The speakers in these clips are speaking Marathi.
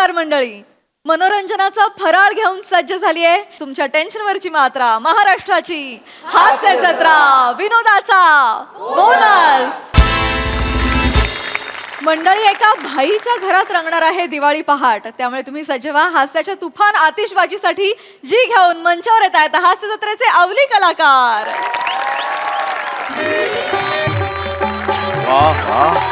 नमस्कार मंडळी. मनोरंजनाचा फराळ घेऊन सज्ज झाली आहे तुमच्या टेन्शनवरची मात्रा, महाराष्ट्राची हास्य जत्रा, विनोदाचा बोनस. मंडळी एका भाईच्या घरात रंगणार आहे दिवाळी पहाट, त्यामुळे तुम्ही सज्ज व्हा हास्याच्या तुफान आतिषबाजीसाठी, जी घेऊन मंचावर येत आहेत हास्य जत्रेचे अवली कलाकार. वाह वाह.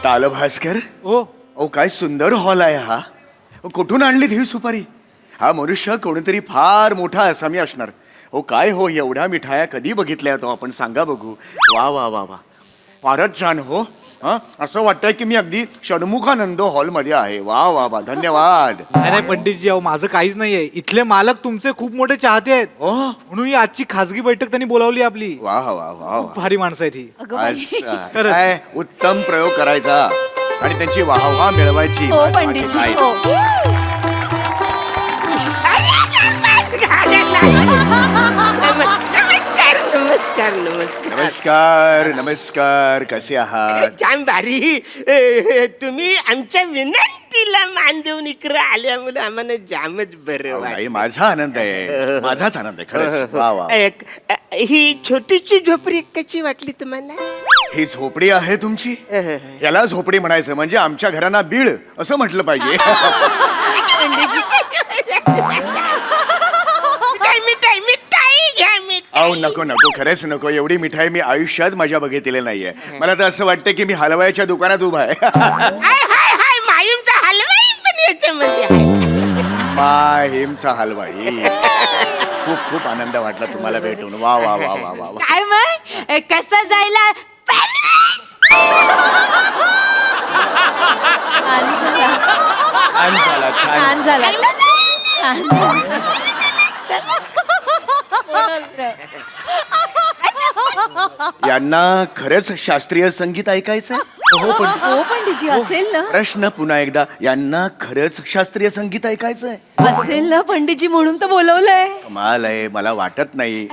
ताल भास्कर. ओ काय सुंदर हॉल आहे हा. कुठून आणलीत ही सुपारी? हा मनुष्य कोणीतरी फार मोठा आसामी असणार. ओ काय हो, एवढ्या मिठाया कधी बघितल्या तो आपण, सांगा बघू. वा वा वा वा, फारच छान हो. हा, असं वाटतंय की मी अगदी षण्मुखानंद हॉलमध्ये आहे. वा वा वा, धन्यवाद. नाही पंडितजी, अहो माझं काहीच नाहीये. इथले मालक तुमचे खूप मोठे चाहते आहेत. ओ म्हणून ही आजची खासगी बैठक त्यांनी बोलावली आपली. वा वा वा वा. भारी माणसं आहे ती. अगं बाई. असं. खरंच. काय उत्तम प्रयोग करायचा आणि त्यांची वाहवा मिळवायची. हो पंडितजी काय? हो. नमस्कार नमस्कार नमस्कार नमस्कार नमस्कार. कसे आहात? छान भारी. तुम्ही आमच्या विनंतीला मान देऊन इकडे आल्यामुळे आम्हाला जामच बरं नाही, माझा आनंद आहे, माझाच आनंद आहे खरंच. वा वा. ही छोटीशी झोपडी कशी वाटली तुम्हाला? ही झोपडी आहे तुमची? याला झोपडी म्हणायचं म्हणजे आमच्या घरांना बीळ असं म्हटलं पाहिजे. मिठाई मिठाई घ्या मिठाई. अहो नको नको, खरंच नको. एवढी मिठाई मी आयुष्यात माझ्या बघितलेली नाहीये. मला तर असं वाटतं की मी हलवायच्या दुकानात उभा आहे. हाय हाय हाय, मायूमचा हलवाई पण याच्यामध्ये आहे. माहीमचा हलवाई. खूप खूप आनंद वाटला तुम्हाला भेटून. वा वा वा वा वा वा. काय मग कसं जायला? छान झाला, छान झाला, छान. छान झाला. यांना खरंच शास्त्रीय संगीत ऐकायचं? हो पंडितजी, असेल ना. प्रश्न पुन्हा एकदा, यांना खरंच शास्त्रीय संगीत ऐकायचंय? असेल ना पंडितजी, म्हणून तर बोलवलंय. कमाल आहे, मला वाटत नाही.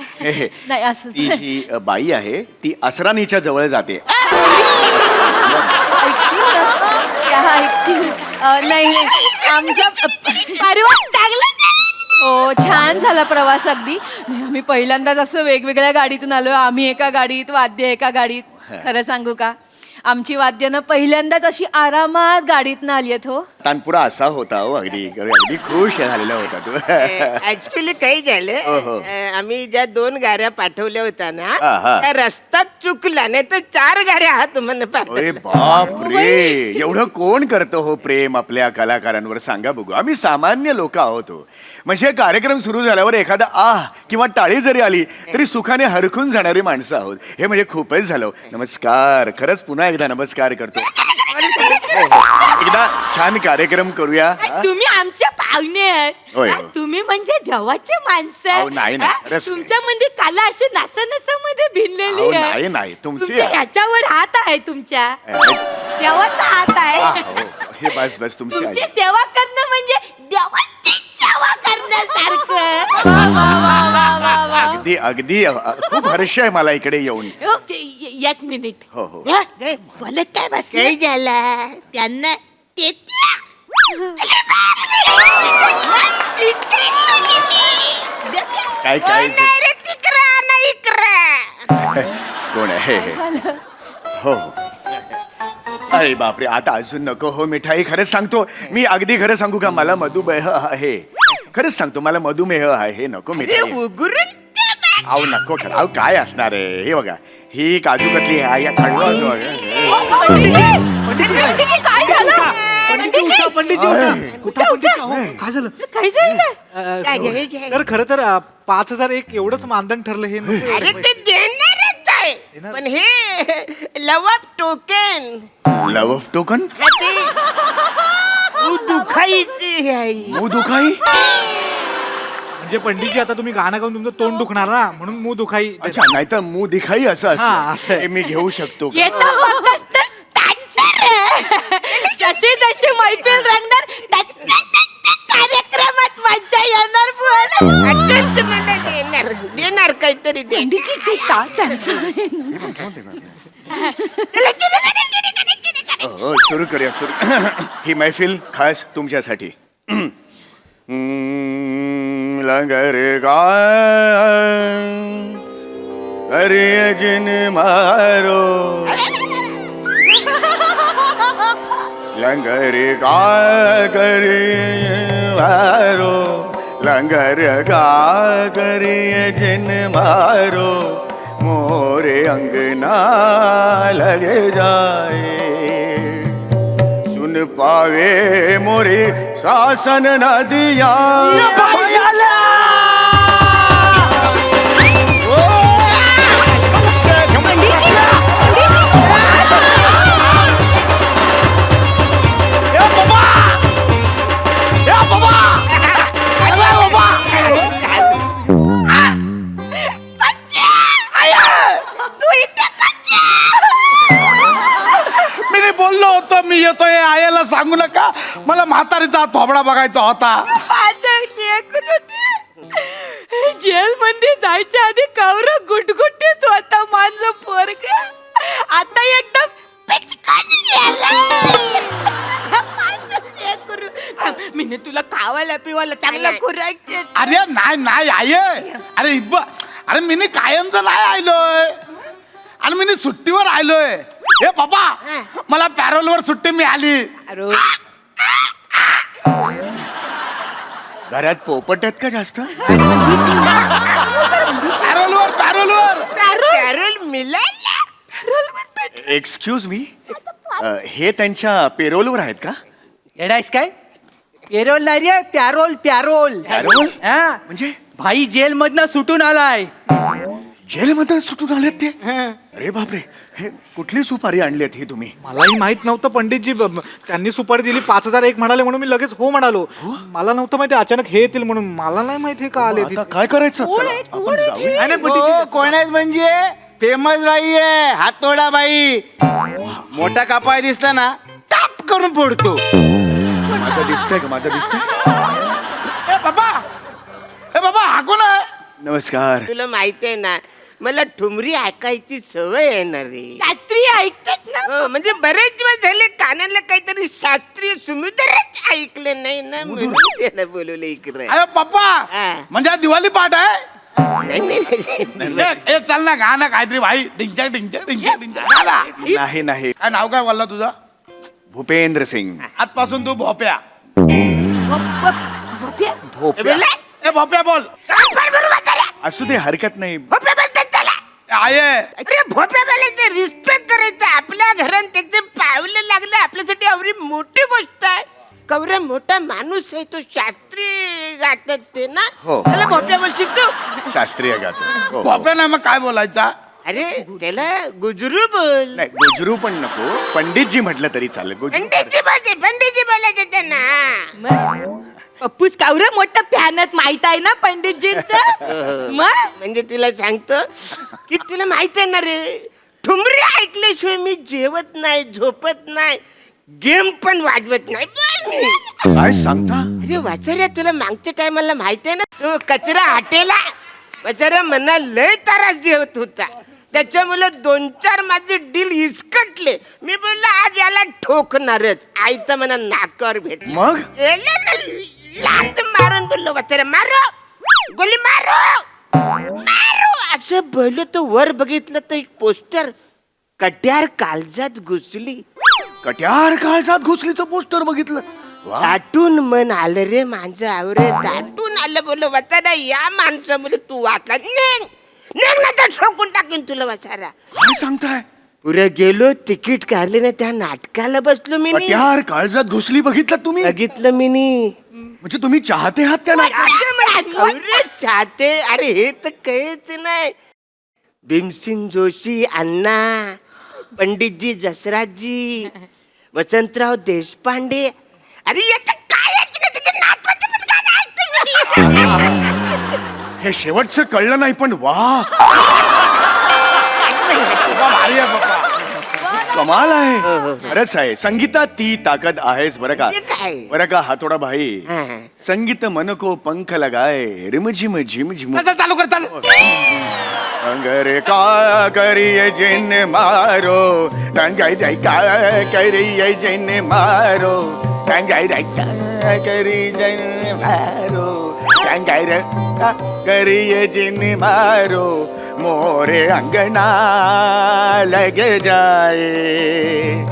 नाही असं ती जी बाई आहे ती असरानीच्या जवळ जाते. नाही आमचा हो छान झाला प्रवास अगदी. नाही आम्ही पहिल्यांदाच असं वेगवेगळ्या गाडीतून आलो. आम्ही एका गाडीत, वाद्य एका गाडीत. खरं सांगू का, आमची वाद्यानं पहिल्यांदाच अशी आरामात गाडीतनं आली आहेत. हो तानपुरा असा होता हो, अगदी अगदी खुश झालेला होता तू. ऍक्च्युली काही झालं, आम्ही ज्या 2 गाड्या पाठवल्या होत्या ना, हा. त्या रस्ता चुकला, नाही तर 4 गाड्या आहात तुम्हाला अरे पाठवल्या. बाप रे, एवढं कोण करतो हो प्रेम आपल्या कलाकारांवर, सांगा बघू. आम्ही सामान्य लोक आहोत हो. म्हणजे कार्यक्रम सुरू झाल्यावर एखादा आह किंवा टाळी जरी आली तरी सुखाने हरखून जाणारी माणसं आहोत. हे म्हणजे खूपच झालं. नमस्कार, खरंच पुन्हा एकदा नमस्कार करतो. एकदा छान कार्यक्रम करूया. हा? तुम्ही आमच्या पाहुणे आहेत. होय, हो. तुम्ही म्हणजे देवाचे माणसं. अहो, नाही, नाही, खरंच नाही. तुमच्या मध्ये कला अशी मध्ये भिनलेली अहो, आहे. नाही, नाही, तुमची- तुमच्या ह्याच्यावर हात आहे, तुमच्या देवाचा हात आहे. हो, हे बस बस, तुमची तुमची आई. सेवा करणं म्हणजे देवाची सेवा करण्यासारखं. अगदी अगदी खूप हर्ष आहे मला इकडे येऊन. हो, एक मिनिट. हो, हो. बोलत काय बस काही झाला? त्यांना काय काय कोण आहे? हो हो. अरे बापरे, आता अजून नको हो मिठाई. खरंच सांगतो मी, अगदी खरं सांगू का, मला मधुमेह आहे. खरंच सांगतो, मला मधुमेह आहे. नको मिठाई. उगरून अहो नको खरं. अहो काय असणार आहे हे बघा, ही काजू कतली आहे. या खाल्लं काय झालं? पंडितजी काय झालं? काय झालं? तर खरं तर 5,000 एक एवढंच मानधन ठरलं. हे नको. अरे ते देणारच आहे, पण हे love of token. Love of token? दुखाईची आहे. मू दुखाई? म्हणजे पंडितजी, आता तुम्ही गाणं गाऊन तुमचं तोंड दुखणार ना, म्हणून मू दुखाई. अच्छा, नाही तर मू दिखाई असं हा, असं असं आहे. हे मी घेऊ शकतो का? येतं फक्त जसे जसे मैफिल रंगणार कार्यक्रमात मजा येणार. अत्यंत मला देणार म्हणणार काहीतरी ते पंडितजी ते ताट त्यांचं आहे ना. हो सुरू करूया सुरू ही मैफिल खास तुमच्यासाठी लंगर अरे जिन मारो लंगर करे मारो लंगर करे जिन मारो मोरे अंगना लगे जाए सुन पावे मोरे शासन नदिया पंडितजी, पंडितजी. मी बोललो होतो मी येतोय आईला सांगू नका मला म्हातारीचा थोबडा बघायचा होता. जेल मध्ये जायच्या आधी कवर गुटगुटीत होता माझं पोरग आता एकदम पिचकारी मी तुला खावायला पिवायला चांगलं खुरायचे. अरे नाही नाही आई अरे अरे मी कायमच नाही आलोय आणि मी सुट्टीवर आलोय. हे बाबा मला पॅरोलवर सुट्टी मिळाली. घरात पोपट आहेत का जास्त पॅरोलवर पॅरोलवर कॅरल मिळाला. एक्सक्यूज मी हे त्यांच्या पेरोलवर आहेत का येडायस काय पेरोल नाही रे पॅरोल पॅरोल पॅरोल? हा म्हणजे भाई जेल मधनं सुटून आलाय. जेलमधून सुटून आलेत ते अरे बापरे हे कुठली सुपारी आणली ही तुम्ही मलाही माहित नव्हतं पंडितजी त्यांनी सुपारी दिली 5,001 म्हणाले म्हणून मी लगेच हो म्हणालो. मला नव्हतं माहिती अचानक हे येतील म्हणून मला नाही माहिती हे का आले आता काय करायचं चला, आपण जाऊया. कोण आहेत म्हणजे फेमस बाई आहे हातोडा बाई. मोठा कापाळ दिसला ना टाप करून फोडतो. माझं दिसतंय का माझं दिसतंय ए बाबा हा कोण आहे. नमस्कार तुला माहिती आहे ना मला ठुमरी ऐकायची सवय आहे ना रे. शास्त्रीय ऐकतात ना. हो, म्हणजे बरेच दिवस झाले कानाला काहीतरी शास्त्रीय सुमित्रच ऐकले नाही ना म्हणून त्याला बोलवलं इकडे. अरे पप्पा हा. म्हणजे हा दिवाळी पाठ आहे. नाही, नाही, नाही. ए चल ना गा ना काहीतरी भाई डिंचक डिंचक डिंचक डिंचक गा ना. नाही नाही काय नाव काय बोलला तुझं. भूपेंद्र सिंग आजपासून तू भोप्या. भोप्या ए भोप्या बोल. असू दे हरकत नाही भोप्या बोलतात त्याला. आहे अरे भोप्या बोलायचं रिस्पेक्ट करायचं. आपल्या घरात त्याचे पावलं लागलं आपल्यासाठी एवढी मोठी गोष्ट आहे. कवरा मोठा माणूस आहे तो शास्त्रीय गातात ते ना हो. त्याला भोप्या बोलशील तू. शास्त्रीय गातो हो, हो. भोप्या नाही मग काय बोलायचा. अरे त्याला गुजरू बोल. नाही गुजरू पण नको पंडितजी म्हटलं तरी चालेल गुजरू पंडितजी बोलायचे त्यांना. पप्पूस कावर मोठं फॅनत माहित आहे ना पंडितजींचं. मग म्हणजे तुला सांगतो की तुला माहित आहे ना रे ठुमरी ऐकल्याशिवाय मी जेवत नाही झोपत नाही गेम पण वाजवत नाही. बोल मी. काय सांगता अरे वाचाऱ्या तुला मागच्या टायमाला माहित आहे ना तो कचरा हटेला वाचाऱ्या मना लय त्रास देत होता. त्याच्यामुळे 2-4 माझे डील इसकटले. मी बोललो आज याला ठोकणारच. आई तर मला नाकावर भेट मग लात मारून बोललो वाचाऱ्या मारो गोली मारो मारो असं बोललो तो वर बघितलं तर एक पोस्टर कट्यार काळजात घुसली. कट्यार काळजात घुसलीचं पोस्टर बघितलं वा दाटून मन आलं रे माझं आवरे दाटून आलं बोललो वाचारा या माणसामुळे तू वाचला निघ निघ ना तर ठोकून टाकून तुला वाचारा. काय सांगताय पुढे गेलो तिकीट काढले ना त्या नाटकाला बसलो मी कट्यार काळजात घुसली बघितलं तुम्ही बघितलं मी म्हणजे तुम्ही चाहते आहात त्या नाटकात? चाहते अरे हे तर काहीच नाही. भीमसिंग जोशी अण्णा पंडितजी जसराजी वसंतराव देशपांडे अरे याचं काय आहे ना त्याच्या नातवाचं पण गाणं ऐकतो मी. हे शेवटचं कळलं नाही पण वा भारी आहे बाबा. कमाल आहे खरंच आहे संगीतात ती ताकद आहेच बरं का ते काय? बरं का हातोडा भाई हा. संगीत मन को पंख लगाए रिमझिम झिमझिम चल, चालू कर चालू अंगर का करिए जिन मारो टंगाई रे का करिए जिन मारो टंगाई रे का करिए जिन मारो टंगाई रे का करिए जिन मारो मोरे अंगना लग जाए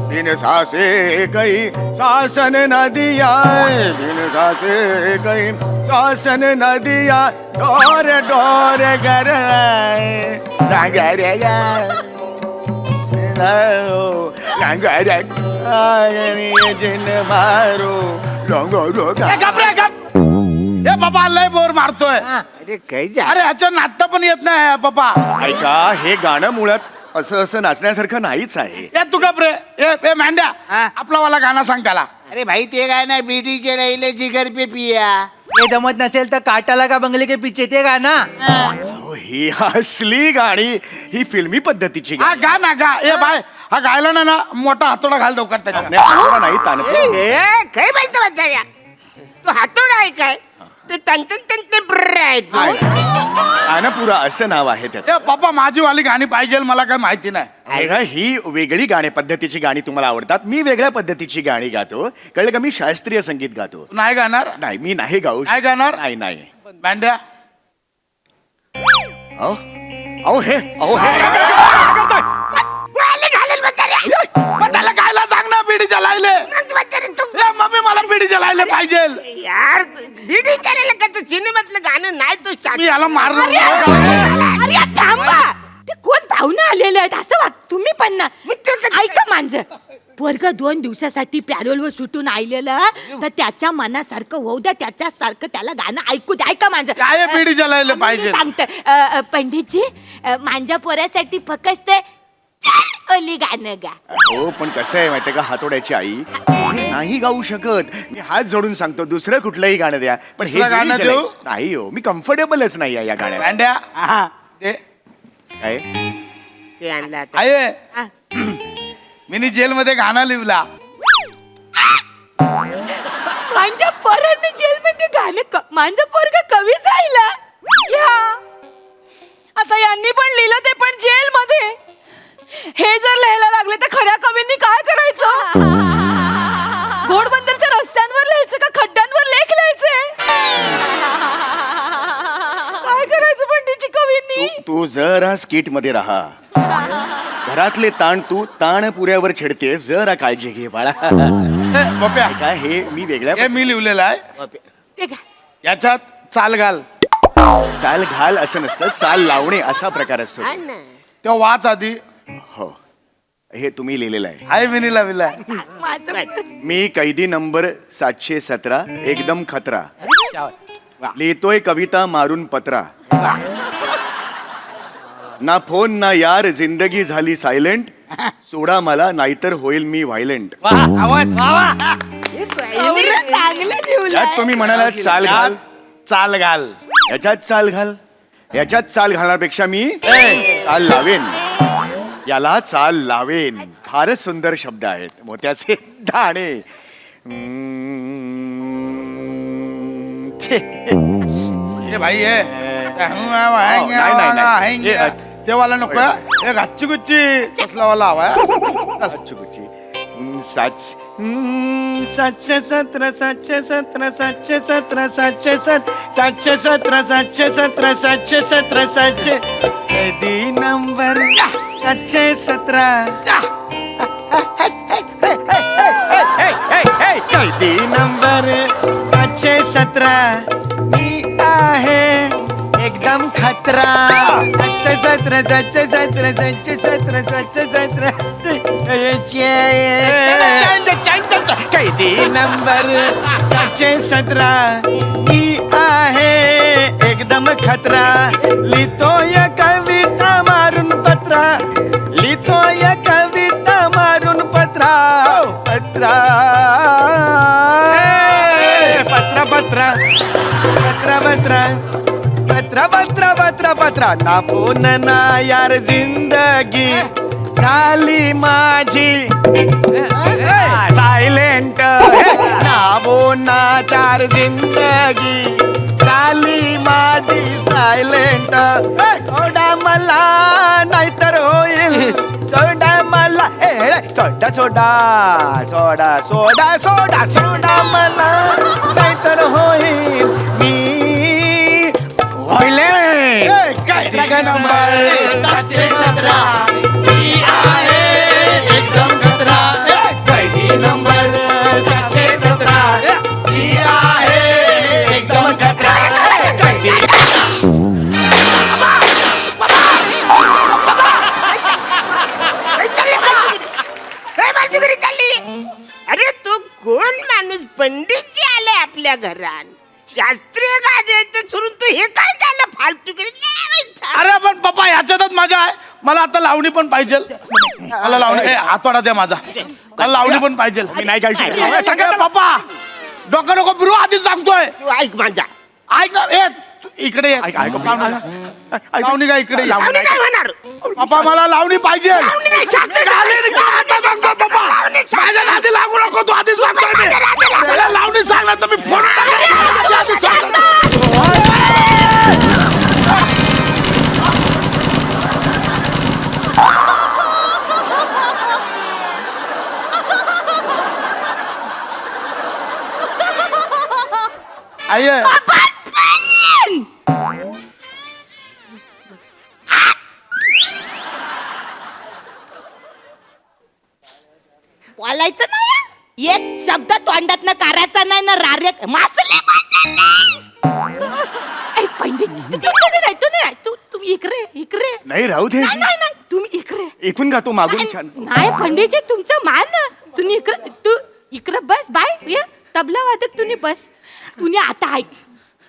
बिन सासे कई शासन न दिया बिन सासे कई शासन न दिया डोर डोर गर जिन मारो लोंगो ए, गप रे, गप. ए बाबा लय बोर मारतोय अरे काय जा अरे ह्याच्या नाचता पण येत नाही पप्पा ऐका हे गाणं मुळात असं नाचण्यासारखं नाहीच आहे ए तू गप रे ए मांड्या हा. आपला वाला गाणं सांग त्याला अरे भाई ते काय नाही बीडीचे राहिले जिगर पे पिया हे जमत नसेल तर काटाला का बंगले के पीछे ते गाना हो, ही असली गाणी ही फिल्मी पद्धतीची हा गाणी. गा ना गा ए बाय हा गायला ना मोठा हातोडा घाल डोक्यात त्याच्या नाही, हातोडा नाही तानपूर. काय बोलतो म्हाताऱ्या तू हातोडा आहे काय ते तंत ब्र आहे तू तानपुरा असं नाव आहे त्याचं ए पप्पा माझी वाली गाणी पाहिजे मला काय माहिती नाही बघा, ही वेगळी गाणी पद्धतीची गाणी तुम्हाला आवडतात मी वेगळ्या पद्धतीची गाणी गातो कळलं का मी शास्त्रीय संगीत गातो तू नाही गाणार नाही मी नाही गाऊ नाही गाणार? नाही नाही मांड्या अहो अहो हे अहो हे वाले घालेल म्हाताऱ्या मग त्याला गायला सांग ना बिडी जलायले मग म्हाताऱ्या तू ए मम्मी मला बिडी जलायले पाहिजे यार बीडी करायला का तू सिनेमातलं गाणं नाही तू मी याला मारलो अरे थांबा ते कोण पाहुणं आलेले आहेत असं वाग तुम्ही पण ना ऐका मांजर पोरग 2 दिवसासाठी पॅरोलवर सुटून आलेलं तर त्याच्या मनासारखं होऊ द्या त्याच्यासारखं त्याला गाणं ऐकू द्या ऐका मांजर काय बिडी जलायले पाहिजे सांगत पंडितजी माझ्या पोरासाठी फक्त ओली गाणं गा हो पण कसं आहे माहितीये का हातोड्याची आई हे नाही गाऊ शकत मी हात जोडून सांगतो दुसरं कुठलंही गाणं द्या पण हे दुसरं गाणं बिडी जलाय- देऊ? नाही हो मी कम्फर्टेबलच नाही आहे या गाण्यात मांड्या हा ते काय ते आणलं आता आहे हा. मिनी जेल मध्ये गाणं लिहिला माझ्या पोराने जेलमध्ये गाणं माझं पोरग कवी जायला या आता यांनी पण लिहिलं ते पण जेल मध्ये हे जर लिहायला लागले तर खऱ्या कवींनी काय करायचं घोडबंदरच्या रस्त्यांवर लिहायचं का खड्ड्यांवर लेख लिहायचे काय करायचं पंडितजी कवींनी तू जरा स्किट मध्ये राहा घरातले ताण तू ताण पुऱ्यावर छेडते जरा काळजी घे बाळा ए, पप्या काय हे मी वेगळ्या हे मी लिहिलेलं आहे ते गा याच्यात चाल घाल चाल घाल असं नसतं चाल लावणे असा प्रकार असतो हा ना तेव्हा वाच आधी हो हे तुम्ही लिहिलेलं आहे आहे मिनी लाविलाय माझं मी कैदी नंबर 717 एकदम खतरा लिहितोय कविता मारून पत्रा ना फोन ना यार जिंदगी झाली सायलेंट सोडा मला नाहीतर होईल मी व्हायलेंट आवाज चांगलं लिहलं यात तुम्ही म्हणाला चाल घाल यात चाल घाल याच्यात चाल घाल याच्यात चाल घालण्यापेक्षा मी ए, चाल लावेन याला चाल लावेन फारच सुंदर शब्द आहेत मोत्याचे दाणे ए भाई हे नाही. हे, ते वाला नको हे गच्ची गुच्ची कसला वाला हवाय चुकुची सातशे सतरा सातशे सतरा सातशे सतरा सातशे सातशे सतरा सातशे सतरा सातशे सतरा सातशे कैदी नंबर 717 कैदी नंबर 717 मी आहे एकदम खतरा 717 717 717 717 कैदी नंबर 717 मी आहे एकदम खतरा लिहितोय कविता मारून पत्रा लिहितोय कविता मारून पत्रा पत्रा पत्रा पत्रा पत्रा पत्रा पत्रा पत्रा पत्रा पत्रा ना फोन ना यार जिंदगी झाली माझी सायलेंट नावोना चार जिंदगी झाली माझी सायलेंट सोडा मला नाहीतर होईल सोडा मला सोडा सोडा सोडा सोडा सोडा सोडा मला नाहीतर होईल मी होईल काय नंबर 717 मी आहे एकदम खतरा कैदी नंबर 717 मी आहे एकदम खतरा कैदी अरे तू कोण माणूस पंडितजी आले आपल्या घरात शास्त्रीय गाण्याचं सोडून तू हे काय त्याला फालतू अरे पण पप्पा ह्याच्यातच मजा आहे मला आता लावणी पण पाहिजे मला लावणी हातोडा द्या माझा मला लावणी पण पाहिजे मी नाही गाऊ शकत. सांगा पप्पा डोकं नको फिरू आधीच सांगतोय तू ऐक माझा ऐक ना इकडे ये. ऐक, ऐक, लावणी का इकडे ये. लावणी नाही होणार पप्पा मला लावणी पाहिजे लावणी नाही, शास्त्रीय गाणं. आता सांगतो पप्पा माझ्या नादी लागू नको तू आधीच सांगतोय मी. मला लावणी सांग ना तर मी फोन आधीच सांगतो. आई बोलायचं नाही एक शब्द तोंडात न करायचा नाही ना रारे मासले तू इकडे नाही राहू दे नाही नाही तुम्ही इकडे इथून गातो मागून छान नाही पंडितजी तुमचं मान तुम्ही इकडे बस बाय ये तबला वादक तुम्ही बस तुम्ही आता ऐक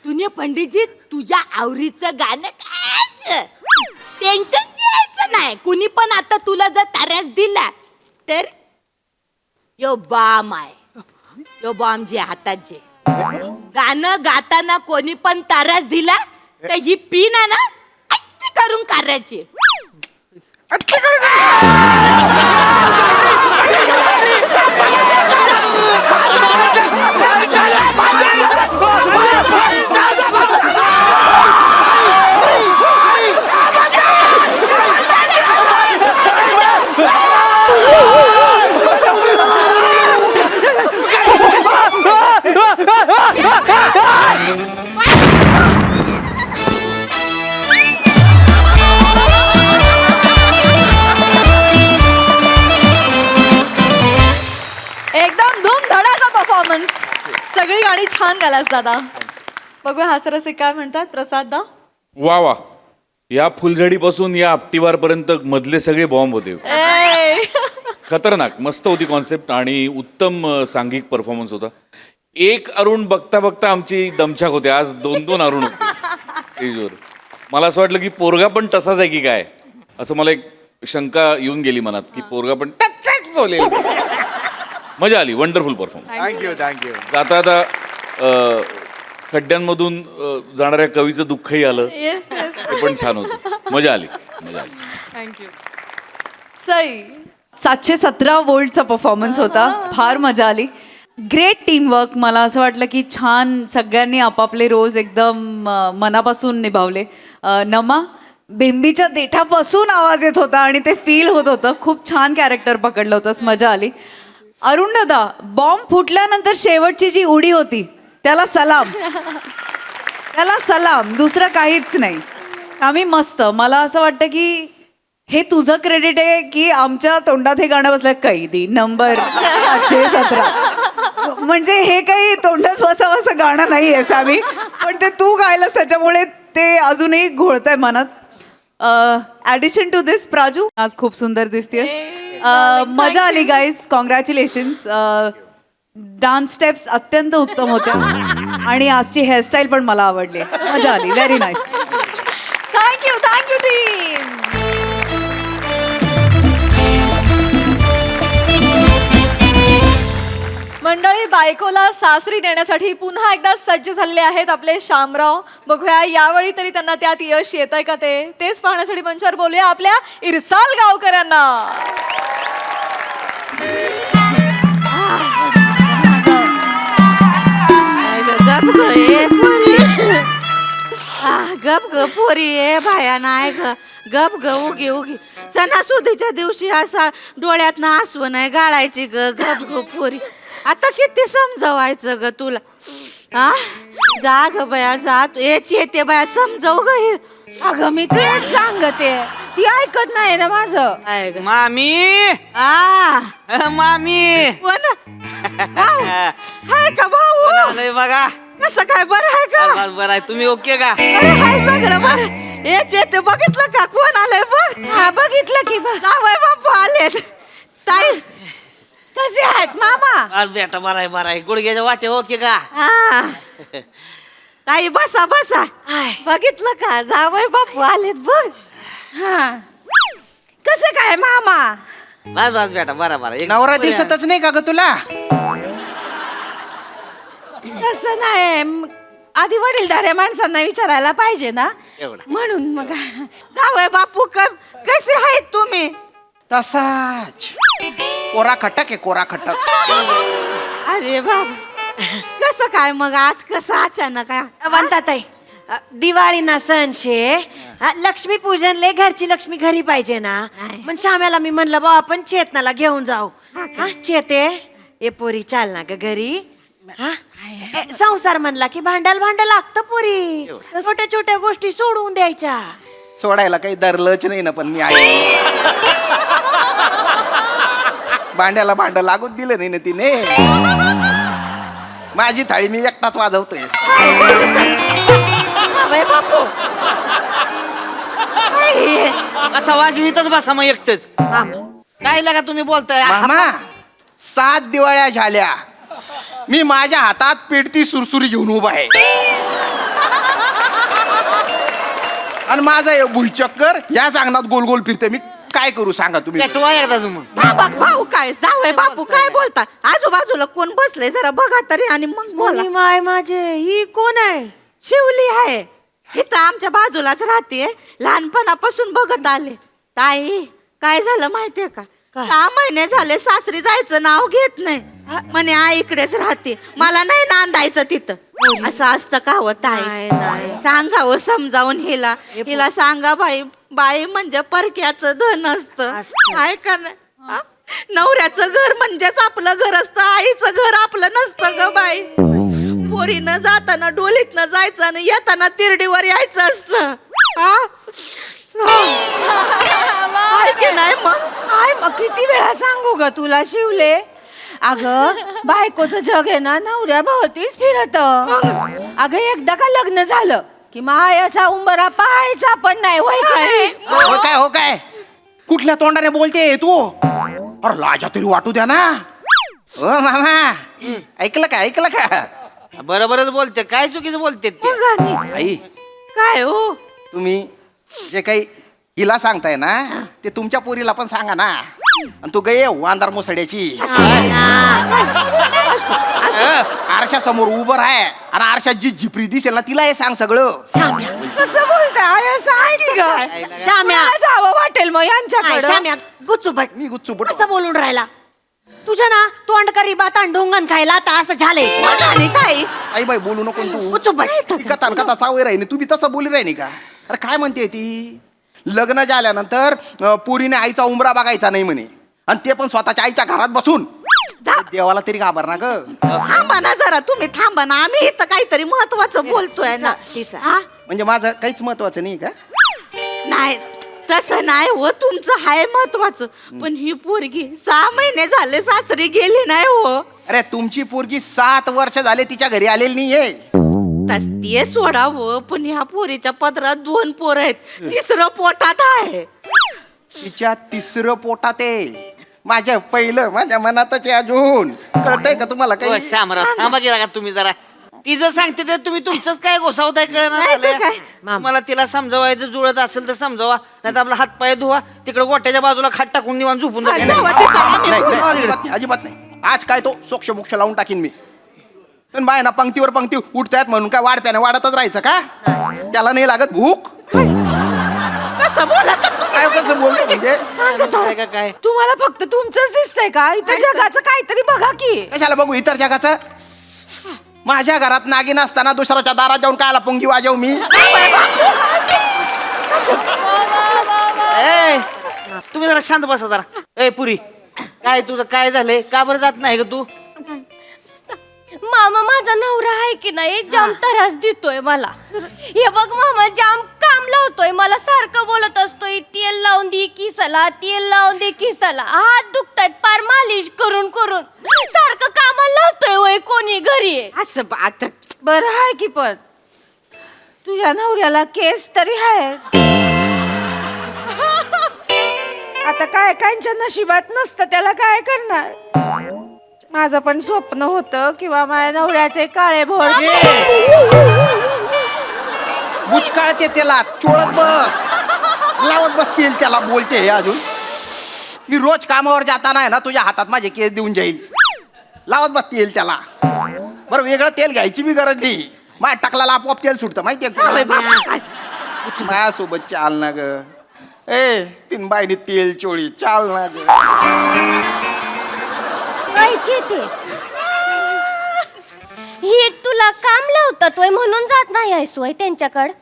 तुम्ही पंडितजी तुझ्या आवडीचं गाणं गायचं टेन्शन घ्यायचं नाही कुणी पण आता तुला जर ताऱ्यास दिला तर यो बाम आहे यो बाम जे हातात जे गाणं गाताना कोणी पण ताऱ्यास दिला तर ही पिन आहे ना अच्छी करून करायची एकदम धूमधडाका परफॉर्मन्स सगळी गाणी छान गालास दादा. बघूया हासरसे काय म्हणतात प्रसाद दा. वा वा या फुलझडीपासून या आपटीवार पर्यंत मधले सगळे बॉम्ब होते. खतरनाक मस्त होती कॉन्सेप्ट आणि उत्तम सांघिक परफॉर्मन्स होता. एक अरुण बघता बघता आमची दमछाक होते. आज 2-2 अरुण होते स्टेजवर. मला असं वाटलं की पोरगा पण तसाच आहे की काय असं मला एक शंका येऊन गेली मनात की पोरगा पण तसाच बोलेल. मजा आली. Wonderful performance. थँक्यू आता आता खड्ड्यांमधून जाणाऱ्या कवीचं दुःखही आलं ते पण छान होतं. मजा आली. थँक्यू. सई 717 वोल्टचा परफॉर्मन्स होता. फार मजा आली. Great teamwork. मला असं वाटलं की छान सगळ्यांनी आपापले रोल्स एकदम मनापासून निभावले. नमा बेंबीच्या देठापासून आवाज येत होता आणि ते फील होत होतं. खूप छान कॅरेक्टर पकडलं होतंस. मजा आली. अरुण दादा बॉम्ब फुटल्यानंतर शेवटची जी उडी होती त्याला सलाम. त्याला सलाम. दुसरं काहीच नाही. आम्ही मस्त. मला असं वाटतं की हे तुझं क्रेडिट आहे की आमच्या तोंडात हे गाणं बसलं कैदी नंबर 717. म्हणजे हे काही तोंडात बसावं असं गाणं नाही आहे सामी पण ते तू गायलंस त्याच्यामुळे ते अजूनही घोळतंय मनात. ॲडिशन टू दिस प्राजू आज खूप सुंदर दिसतेस. मजा आली गाईज. कॉंग्रॅच्युलेशन्स. डान्स स्टेप्स अत्यंत उत्तम होत्या आणि आजची हेअरस्टाईल पण मला आवडली. मजा आली. Very nice. Thank you team. मंडळी आणि बायकोला सासरी नेण्यासाठी पुन्हा एकदा सज्ज झालेले आहेत आपले शामराव. बघूया यावेळी तरी त्यांना त्यात यश येत आहे का तेच पाहण्यासाठी मंचावर बोलूया आपल्या इरसाल गावकरांना. गप ग पोरी ए भाया नाही ग गप ग उगी उगी सणासुदीच्या दिवशी असा डोळ्यात ना आसव नाही गाळायची ग गप ग पोरी. आता किती समजवायचं ग तुला हा जा ग बया जा तू येते बया समजव ग हे. अगं मी तेच सांगते ती ऐकत नाही ना माझं. काय ग मामी मामी कोण भाऊ हाय का भाऊ आलंय बघा. कसं काय बरं आहे का बरं आहे. तुम्ही ओके का? अरे हाय सगळं बरं येते बघितलं का कोण आलंय बघ. हा बघितलं की जावई बापू आलेत. ताई कसे आहेत मामा? आज बेटा बरं आहे गुडघ्याच्या वाटे ओके का? हा ताई बसा बसा बघितलं का जावई बापू आलेत बघ. हा कसं काय मामा? बस बेटा बरं नवरा दिसतच नाही का ग तुला? तसं नाही आधी वडीलधाऱ्या माणसांना विचारायला पाहिजे ना एवढं. म्हणून मग जावई बापू कसे आहेत तुम्ही? तसाच कोरा खटक आहे कोरा खटक. अरे बाबा कसं काय मग आज कसं अचानक म्हणताताई दिवाळी ना सण शे लक्ष्मी पूजनले घरची लक्ष्मी घरी पाहिजे ना. मग श्याम्याला मी म्हणलं बा आपण चेतनाला घेऊन जाऊ. हा चेते ए पोरी चाल ना ग घरी. हा संसार म्हणला की भांडायला लागतं पोरी. छोट्या छोट्या गोष्टी सोडून द्यायच्या. सोडायला काही धरलंच नाही ना पण मी आहे. भांड्याला भांड लागूच दिलं नाही ना तिने. माझी थाळी मी एकटाच वाजवतोय. जावई बापू असा वाजवीतच बसा मग एकटच. काय लागा तुम्ही बोलताय? मामा 7 दिवाळ्या झाल्या मी माझ्या हातात पेटती सुरसुरी घेऊन उभा आहे. आणि माझा हे भुलचक्कर या अंगणात गोल गोल फिरते. मी काय करू सांगा तुम्ही? पेटवा एकदा तुम्ही. बघ भाऊ काय जावई बापू काय बोलता? आजूबाजूला कोण बसले जरा बघा तरी आणि मग बोला. कोणी माय माझे ही कोण आहे? शिवली आहे इथं आमच्या बाजूलाच राहते. लहानपणापासून बघत आले. ताई काय झालं माहितीये का? 6 महिने झाले सासरी जायचं नाव घेत नाही. म्हणे आई इकडेच राहते मला नाही नांदायचं तिथं. असं असतं का हो ताई? सांगावं समजावून हिला सांगा बाई बाई म्हणजे परक्याचं धन असतं. काय का नाही हा? नवऱ्याचं घर म्हणजेच आपलं घर असतं. आईचं घर आपलं नसतं ग बाई. पोरीनं जाताना डोलीतनं जायचं आणि येताना तिरडीवर यायचं असतं. नाही मग किती वेळा सांगू ग तुला शिवले. अगं बायकोचं जग आहे ना नवऱ्या भोवतीच फिरत. अगं एकदा का लग्न झालं की मायाचा उंबरा पाहायचा पण नाही. होय काय? हो काय कुठल्या तोंडाने बोलते तू? अरे लाजा तरी वाटू द्या ना. ओ मामा ऐकलं का? बरोबरच बोलते. काय चुकीचं बोलते ते? आई काय हो तुम्ही जे काही हिला सांगताय ना ते तुमच्या पोरीला पण सांगा ना. आणि तू गे वांदार मोसड्याची आरशा समोर उभं आहे आणि आरशात जी झिपरी दिसेल ना तिला हे सांग सगळं. कसं बोलताय असं ऐक ग. श्याम्या जावं वाटेल मग यांच्याकडे. श्याम्या गुच्चूबट मी गुच्चूबट कसं बोलून राहिला? तुझ्या ना तोंडकरी बात आणि ढोंगण खायला आता असं झालंय. ताई आई बाई बोलू नको तू. गुच्चूबट ती कथा चावय राहिनी तू बी तसं बोली राहिनी का? अरे काय म्हणते ती? लग्न झाल्यानंतर पोरीने आईचा उंबरा बघायचा नाही म्हणे. आणि ते पण स्वतःच्या आईच्या घरात बसून. देवाला तरी घाबर ना ग. थांबा ना जरा तुम्ही थांबा ना. आम्ही इथं काहीतरी महत्वाचं बोलतोय ना. हा? म्हणजे माझं काहीच महत्वाचं नाही का? नाही तसं नाही हो तुमचं हाय महत्वाचं. पण ही पोरगी 6 महिने झाले सासरी गेली नाही हो. अरे तुमची पोरगी 7 वर्ष झाले तिच्या घरी आलेली नाहीये. ते सोडावं पण ह्या पोरीच्या पदरात 2 पोरं आहेत. 3रं पोटात आहे. तिच्या 3रं पोटात आहे. माझ्या पहिलं माझ्या मनातच आहे अजून. कळतंय का तुम्हाला काही? शामराव थांबा गेला का तुम्ही जरा? ती जर सांगते ते तुम्ही तुमचंच काय घोसावताय नाही तर काय? कळणार. मला तिला समजवायचं जुळत असेल तर समजावा. नाही तर आपला हात पाय धुवा तिकडे गोट्याच्या बाजूला खाट टाकून निवांत झोपून जा. जावा तिथं. नाही, अजिबात नाही. आज काय तो सोक्ष मोक्ष लावून टाकीन मी. पण बाय ना पंक्तीवर पंक्ती उठतायत म्हणून काय वाढप्याने वाढतच राहायचं का? त्याला नाही लागत भूक? कसं बोलत काय कसं बोलतो म्हणजे? सांगा काय तुम्हाला फक्त तुमचंच दिसतंय का? इथं जगाचं काहीतरी बघा की. कशाला बघू इतर जगाचं? माझ्या घरात नागिन असताना दुसऱ्याच्या दारात जाऊन कायला पुंगी वाजवू मी? तुम्ही जरा शांत बसा जरा. ए पुरी, काय तुझं काय झालंय? का बरं जात नाही ग तू? मामा माझा नवरा आहे की नाही जाम त्रास देतोय मला. हे बघ मामा जाम काम लावतोय मला, सारखं बोलत असतोय तेल लावून दे किसाला, तेल लावून दे किसाला. हात दुखतायत पार मालिश करून करून. सारखं कामाला लावतोय वय कोणी घरी. असं आता बरं आहे की, पण तुझ्या नवऱ्याला केस तरी आहेत. आता काय कायच्या नशिबात नसतं, त्याला काय करणार? माझं पण स्वप्न होतं किंवा माझ्या नवऱ्याचे काळे भोर. बुचकाळते त्याला, चोळत बस, लावत बसतील त्याला. बोलते हे अजून. मी रोज कामावर जाताना आहे ना तुझ्या हातात माझे केस देऊन जाईल. लावत बसतील त्याला. बरं वेगळं तेल घ्यायची बी गरज नाही. माझ्या टाकला आपोआप तेल सुटतं माहितीये. माझ्यासोबत चाल ना ग. ए तीन बाईनी तेल चोळी, चाल ना ग. व्हायचे ते हे तुला काम लावतात वय म्हणून जात नाही आहेस वय त्यांच्याकडं.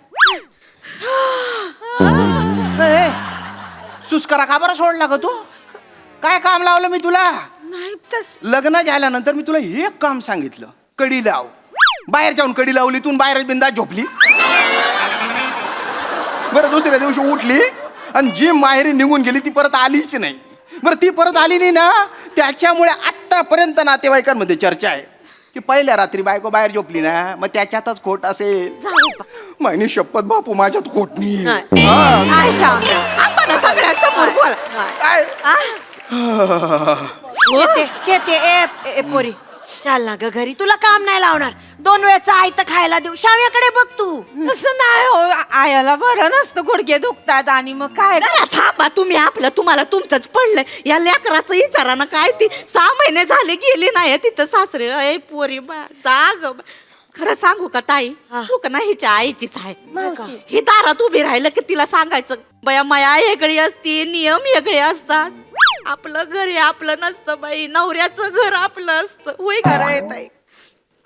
सुस्करा का बरं सोडला ग तू? काय काम लावलं मी तुला? नाही तस लग्न झाल्यानंतर मी तुला एक काम सांगितलं, कडी लाव. बाहेर जाऊन कडी लावली, तू बाहेर बिंदास झोपली. बरं दुसऱ्या दिवशी उठली आणि जी माहेरी निघून गेली ती परत आलीच नाही. बरं ती परत आली नाही ना, त्याच्यामुळे आतापर्यंत नातेवाईकांमध्ये चर्चा आहे की पहिल्या रात्री बायको बाहेर झोपली ना, मग त्याच्यातच खोट असेल. महिनी शपथ बापू माझ्यात खोट नाही. सगळ्यांसमोर बोल. काय चेते ए पोरी चाल ना ग घरी, तुला काम नाही लावणार. 2 वेळचं आयतं खायला देऊ. शाम्याकडे बघ तू. असं नाही हो, आयाला बरं नसतं, गुडघे दुखतात आणि मग काय. जरा थांबा तुम्ही, आपलं तुम्हाला तुमचंच पडलंय. या लेकराचं विचारा ना, काय ती 6 महिने झाले गेली नाही तिथं सासरे. अय पोरी बा जाग. खरं सांगू का ताई, चूक ना हिच्या आईचीच आहे. ही दारात उभी राहिलं की तिला सांगायचं, बया माया वेगळी असती, नियम वेगळे असतात. आपलं घर हे आपलं नसतं बाई, नवऱ्याचं घर आपलं असतं. होय घर आहे ताई.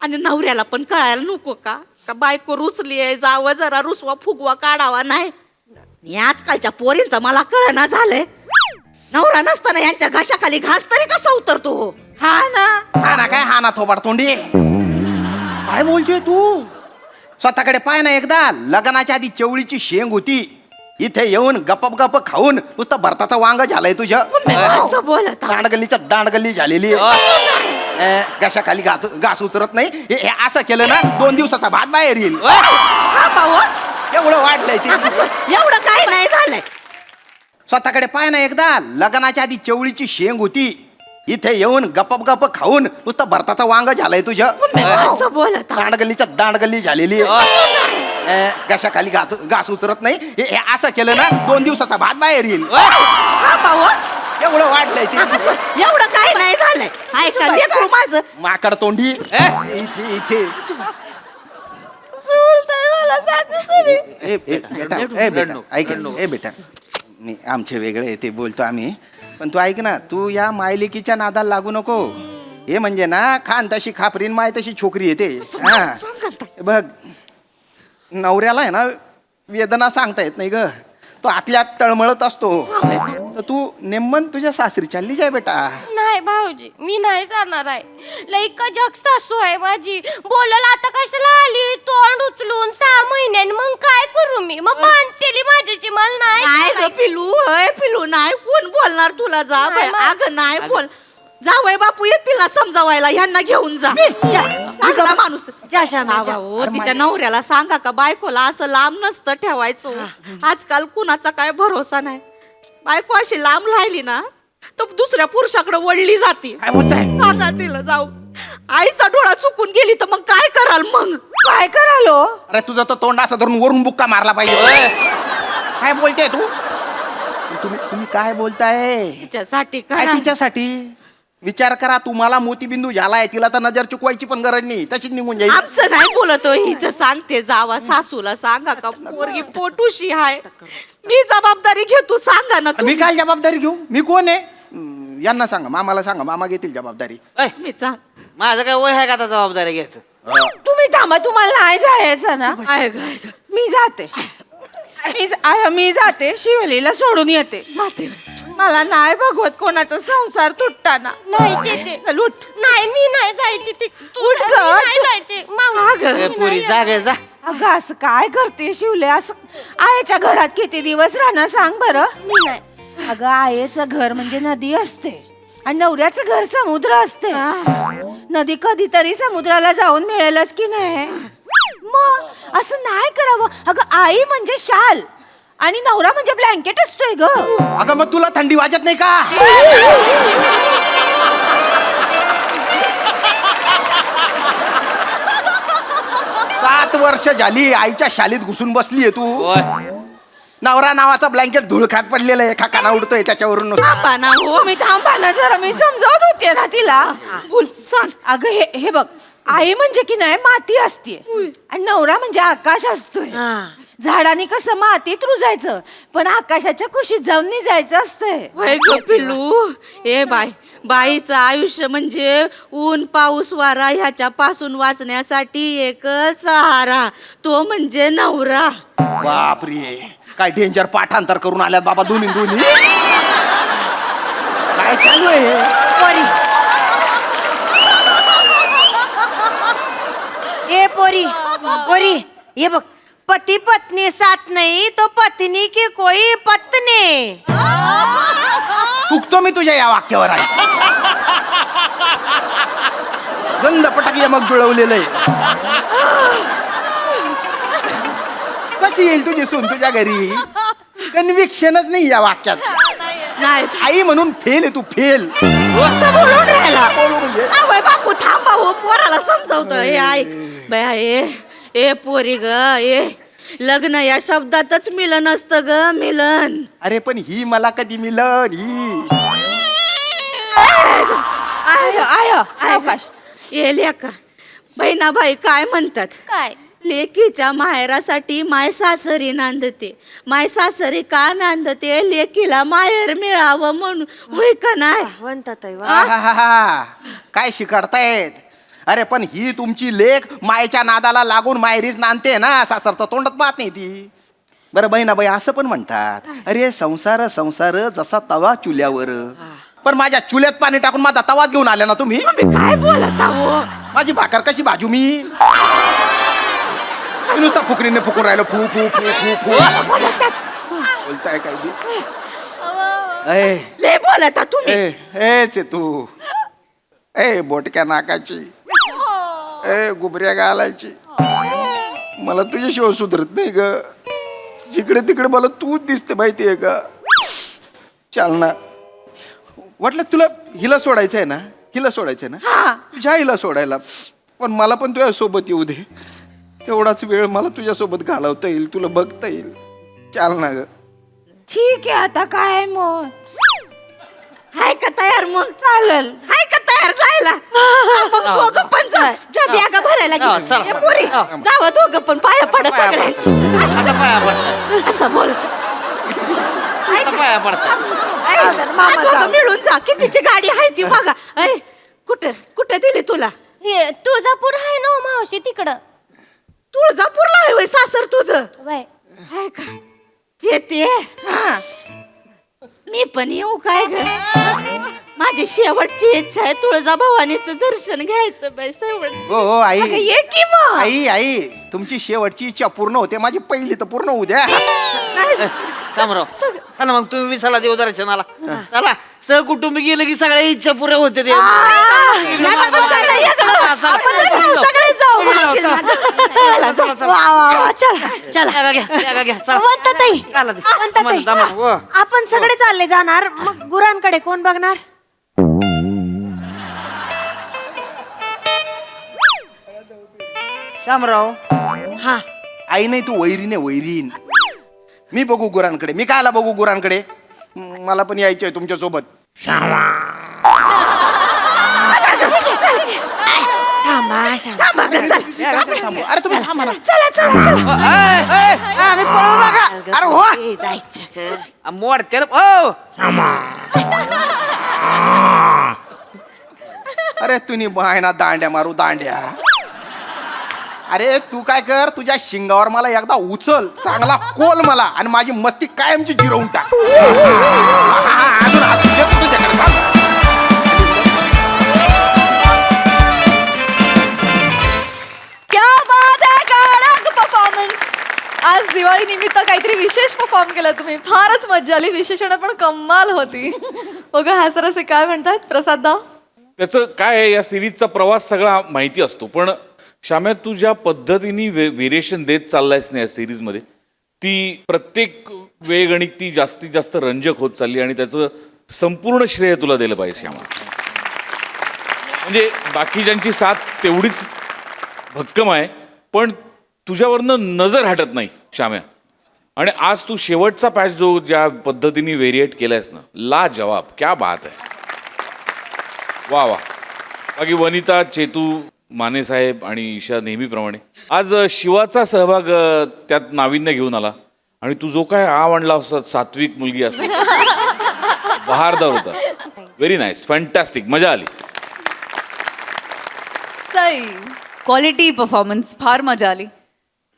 आणि नवऱ्याला पण कळायला नको का बायको रुचली आहे, जावं जरा रुसवा फुगवा काढावा नाही. आजकालच्या पोरींचं मला कळना झालंय. नवरा नसताना यांच्या घशाखाली घास तरी कसा उतरतो? हा ना. हा ना काय, हा ना थोबाड तोंडी. काय बोलतोय तू? स्वतःकडे पाय ना एकदा. लग्नाच्या आधी चवळीची शेंग होती, इथे येऊन गप गप खाऊन नुसतं भरताचा वांग झालाय तुझ्या. असं बोलत दांडगल्लीच्या दांडगल्ली झालेली. घशाखाली घास उतरत नाही. हे असं केलं ना 2 दिवसाचा भात बाहेर येईल. एवढं वाढलंय ते. एवढं काय नाही झालंय. स्वतःकडे पाय ना एकदा. लग्नाच्या आधी चवळीची शेंग होती, इथे येऊन गप गप खाऊन नुसतं भरताचा वांग झालाय तुझ्या. असं बोलत दांडगल्लीच्या दांडगल्ली झालेली. घशाखाली घास उतरत नाही. हे असं केलं ना 2 दिवसाचा भात बाहेर येईल. एवढं वाढलंय ते. एवढं काय नाही झालंय. ऐका लेकरू माझं. माकड तोंडी. इथे इथे बेटा मी आमचे वेगळे ते बोलतो आम्ही, पण तू ऐक ना, तू या मायलिकीच्या नादाला लागू नको. हे म्हणजे ना, खान तशी खापरीन माय तशी छोकरी येते. हा बघ, नवऱ्याला आहे ना वेदना सांगता येत नाही ग. तो आतल्यात तळमळत असतो. तर तू नेमन तुझ्या सासरी चालली जाय बेटा. नाही भाऊजी, मी नाही जाणार आहे. लई कजक सासू आहे माझी. बोलायला आता कशाला आली तोंड उचलून 6 महिन्याने. मग काय करू मी? मग भांडतेली माझ्याची. मला नाही नाही. पिलू, अय पिलू, नाही कोण बोलणार तुला. जा बाई. अगं नाही बोल. जावई बापू येतील ना समजावायला, ह्यांना घेऊन जा. चांगला माणूस. तिच्या नवऱ्याला सांगा का बायकोला असं लांब नसतं ठेवायचं. आजकाल कुणाचा काय भरोसा नाही. बायको अशी लांब राहिली ना तर दुसऱ्या पुरुषाकडे वळली जाते. सांगा तिला जाऊ. आईचा डोळा चुकून गेली तर मग काय कराल? मग काय करालो? अरे तुझं तर तोंड असं धरून वरून बुक्का मारला पाहिजे. काय बोलते तू? तुम्ही काय बोलताय? तिच्यासाठी काय तिच्यासाठी? विचार करा, तुम्हाला मोतीबिंदू झालाय, तिला तर नजर चुकवायची पण गरज नाही, तशीच निघून जाईल. आमचं नाही बोलतो, हिचं सांगते. जावा सासूला सांगा का पोरगी पोटूशी आहे. मी जबाबदारी घेतो, सांगा ना मी काय जबाबदारी घेऊ? मी कोण आहे? यांना सांगा, मामाला सांगा, मामा घेतील जबाबदारी. मी सांग. माझं काय वय आहे का आता जबाबदारी घ्यायचं? तुम्ही थांबा, तुम्हाला नाही जायचं ना? आहे ग, आहे ग. मी जाते. मी जाते, शिवलीला सोडून येते. जाते. मला नाही बघवत कोणाचा संसार तुटताना. नाही चेते. चल उठ. नाही मी नाही जायची ते उठ ग, नाही तू- जायचे मामा ए, पोरी जागे जा. अगं असं काय करते शिवले? असं आईच्या घरात किती दिवस राहणार सांग बरं? मी नाही. अगं आईचं घर म्हणजे नदी असते आणि नवऱ्याचं घर समुद्र असते. नदी कधीतरी समुद्राला जाऊन मिळेलच की नाही? मग असं नाही करावं. अगं आई म्हणजे शाल आणि नवरा म्हणजे ब्लँकेट असतोय ग. अगं मग तुला थंडी वाजत नाही का? 7 वर्ष झाली आईच्या शालीत घुसून बसलीये तू. नवरा नावाचा ब्लँकेट धुळखात पडलेलं आहे, खाकाना उडतोय त्याच्यावरून. थांबा ना हो, मी थांबा ना जरा, मी समजावत होते ना तिला. बोल सांग. अगं हे बघ, आई म्हणजे की नाही माती असते आणि नवरा म्हणजे आकाश असतोय. झाडाने कसं मातीत रुजायचं पण आकाशाच्या कुशीत जाऊन निजायचं असतंय. वय ग पिल्लू, ए बाईचं आयुष्य म्हणजे ऊन पाऊस वारा ह्याच्या पासून वाचण्यासाठी एकच सहारा, तो म्हणजे नवरा. बापरे, काय डेंजर पाठांतर करून आल्यात बाबा दोन्ही. काय चालू आहे हे? ए पोरी ये बघ, पति पत्नी साथ नहीं तो पत्नी की कोई पत्नी. चुकतो मी तुझ्या या वाक्यावर आहे. गंध पटाकी मग जुळवलेलं आहे. कशी येईल तुझी सून तुझ्या घरी? कन्व्हिक्शनच नाही या वाक्यात. नाही आई म्हणून फेल आहे तू, फेल. असं बोलून राहिला. बोलू म्हणजे आवय बापू थांबा हो, पोराला समजावतो. हे ऐक बया, ए पोरी ग, ए लग्न या शब्दातच मिलन असतं ग, मिलन. अरे पण ही मला कधी मिलन? ही सावकाश. ये लेका, बहिणाबाई काय म्हणतात? काय लेकीच्या माहेरासाठी माय सासरी नांदते. माय सासरी का नांदते? लेकीला माहेर मिळावं म्हणून, होय का नाही? म्हणतात आहे वा. आहाहाहा. काय शिकाडतायत? अरे पण ही तुमची लेक मायच्या नादाला लागून मायरीच नांदते ना, सासर तर तोंडात पाहत नाही ती. बरं बहिणाबाई असं पण म्हणतात, अरे संसार संसार जसा तवा चुल्यावर. पण माझ्या चुल्यात पाणी टाकून माझा तवाच घेऊन आल्या ना तुम्ही. काय बोलत आहो? माझी भाकर कशी भाजू मी? नुसता फुकरीने फुकून राहिलो, फू फू फू फू फू. बोलताय काय बी? ए, लय बोलत तुम्ही. हेच आहे तू. ए बोटक्या नाकाची, ए गुबऱ्या गालाची. मला तुझ्याशिवाय सुधरत नाही ग. जिकडे तिकडे मला तूच दिसते, माहितीये का? चाल ना. वाटलं तुला हिला सोडायचं आहे ना, हिला सोडायचं आहे ना, तुझ्या हिला सोडायला. पण मला पण तुझ्या सोबत येऊ दे. तेवढाच वेळ मला तुझ्या सोबत घालवता येईल, तुला बघता येईल. चाल ना ग. ठीक आहे, आता काय मग? हाय का तयार मग? चालेल. हाय का तयार जायला? मग दोघं पण जा. जा बॅगा भरायला चला. घे. ए, पोरी जावं दोघं पण, पाया पडा सगळ्यांची. आता पाया पडतात, असं बोलत आता पाया पडतात. दोघं मिळून जा. कितीची गाडी आहे ती बघा. ऐ, कुठं दिली तुला? हे तुळजापूर आहे ना हो मावशी तिकडं. तुळजापूरला आहे होय सासर तुझं? वय हाय का? येते. मी पण येऊ काय ग? माझी शेवटची इच्छा आहे तुळजाभवानीचं दर्शन घ्यायचं बाई. शेवट हो आई, ये की मग. आई तुमची शेवटची इच्छा पूर्ण होते, माझी पहिली तर पूर्ण होऊ द्या. शामराव, चला मग तुम्ही विसाला देऊ दर्शनाला. चला सहकुटुंबी गेलं की सगळ्या इच्छा पुऱ्या होते ते. आपण सगळे चालले जाणार, मग गुरांकडे कोण बघणार? शामराव, हा, आई नाही, तू वैरीने वैरीन. मी बघू गुरांकडे. मी कायला बघू गुरांकडे? मला पण यायचंय तुमच्या सोबत. थांबा थांबा ग, चल. अरे तुम्ही थांबा ना. चला चला चला. आणि पळू नका. अरे हो ए, जायचं ग. मोडते रे. ओ अरे तुम्ही बायना दांड्या मारू दांड्या. अरे तू काय कर, तुझ्या शिंगावर मला एकदा उचल, चांगला कोल मला, आणि माझी मस्ती कायमची जिरवून टाक. येतो तुझ्याकडे, थांब. क्या बात आहे, कडक परफॉर्मन्स. आज दिवाळी निमित्त काहीतरी विशेष परफॉर्म केलं तुम्ही. फारच मजा आली. विशेषण पण कमाल होती. बघा हा सर असे काय म्हणतात प्रसादराव. त्याचं काय आहे, या सिरीजचा प्रवास सगळा माहिती असतो, पण श्याम्या तू ज्या पद्धतीने व्हेरिएशन देत चाललायस ना या सिरीजमध्ये, ती प्रत्येक वेळगणिक ती जास्तीत जास्त रंजक होत चालली आणि त्याचं संपूर्ण श्रेय तुला दिलं पाहिजे श्यामा. म्हणजे बाकीच्यांची साथ तेवढीच भक्कम आहे, पण तुझ्यावरनं नजर हटत नाही श्याम्या. आणि आज तू शेवटचा पॅच जो ज्या पद्धतीने व्हेरिएट केलायस ना, ला जवाब, क्या बात आहे. वा वा. बाकी वनिता, चेतू, माने साहेब आणि ईशा नेहमीप्रमाणे आज शिवाचा सहभाग त्यात नाविन्य घेऊन आला. आणि तू जो काय आवडला असा सात्विक मुलगी असते बहारदार होता. व्हेरी नाईस, फॅन्टॅस्टिक, मजा आली. सई. क्वालिटी परफॉर्मन्स, फार मजा आली.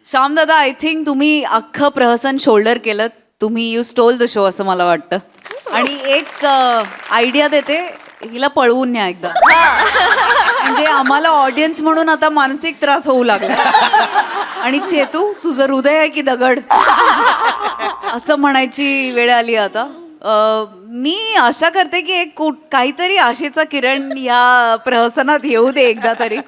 श्याम दादा, आय थिंक तुम्ही अख्खं प्रहसन शोल्डर केलं. तुम्ही यू स्टोल द शो असं मला वाटतं. आणि एक आयडिया देते, हिला पळवून न्या एकदा. म्हणजे आम्हाला ऑडियन्स म्हणून आता मानसिक त्रास होऊ लागला. आणि चेतू, तुझं हृदय आहे की दगड असं म्हणायची वेळ आली आता. मी आशा करते की एक काहीतरी आशेचा किरण या प्रहसनात येऊ दे एकदा तरी.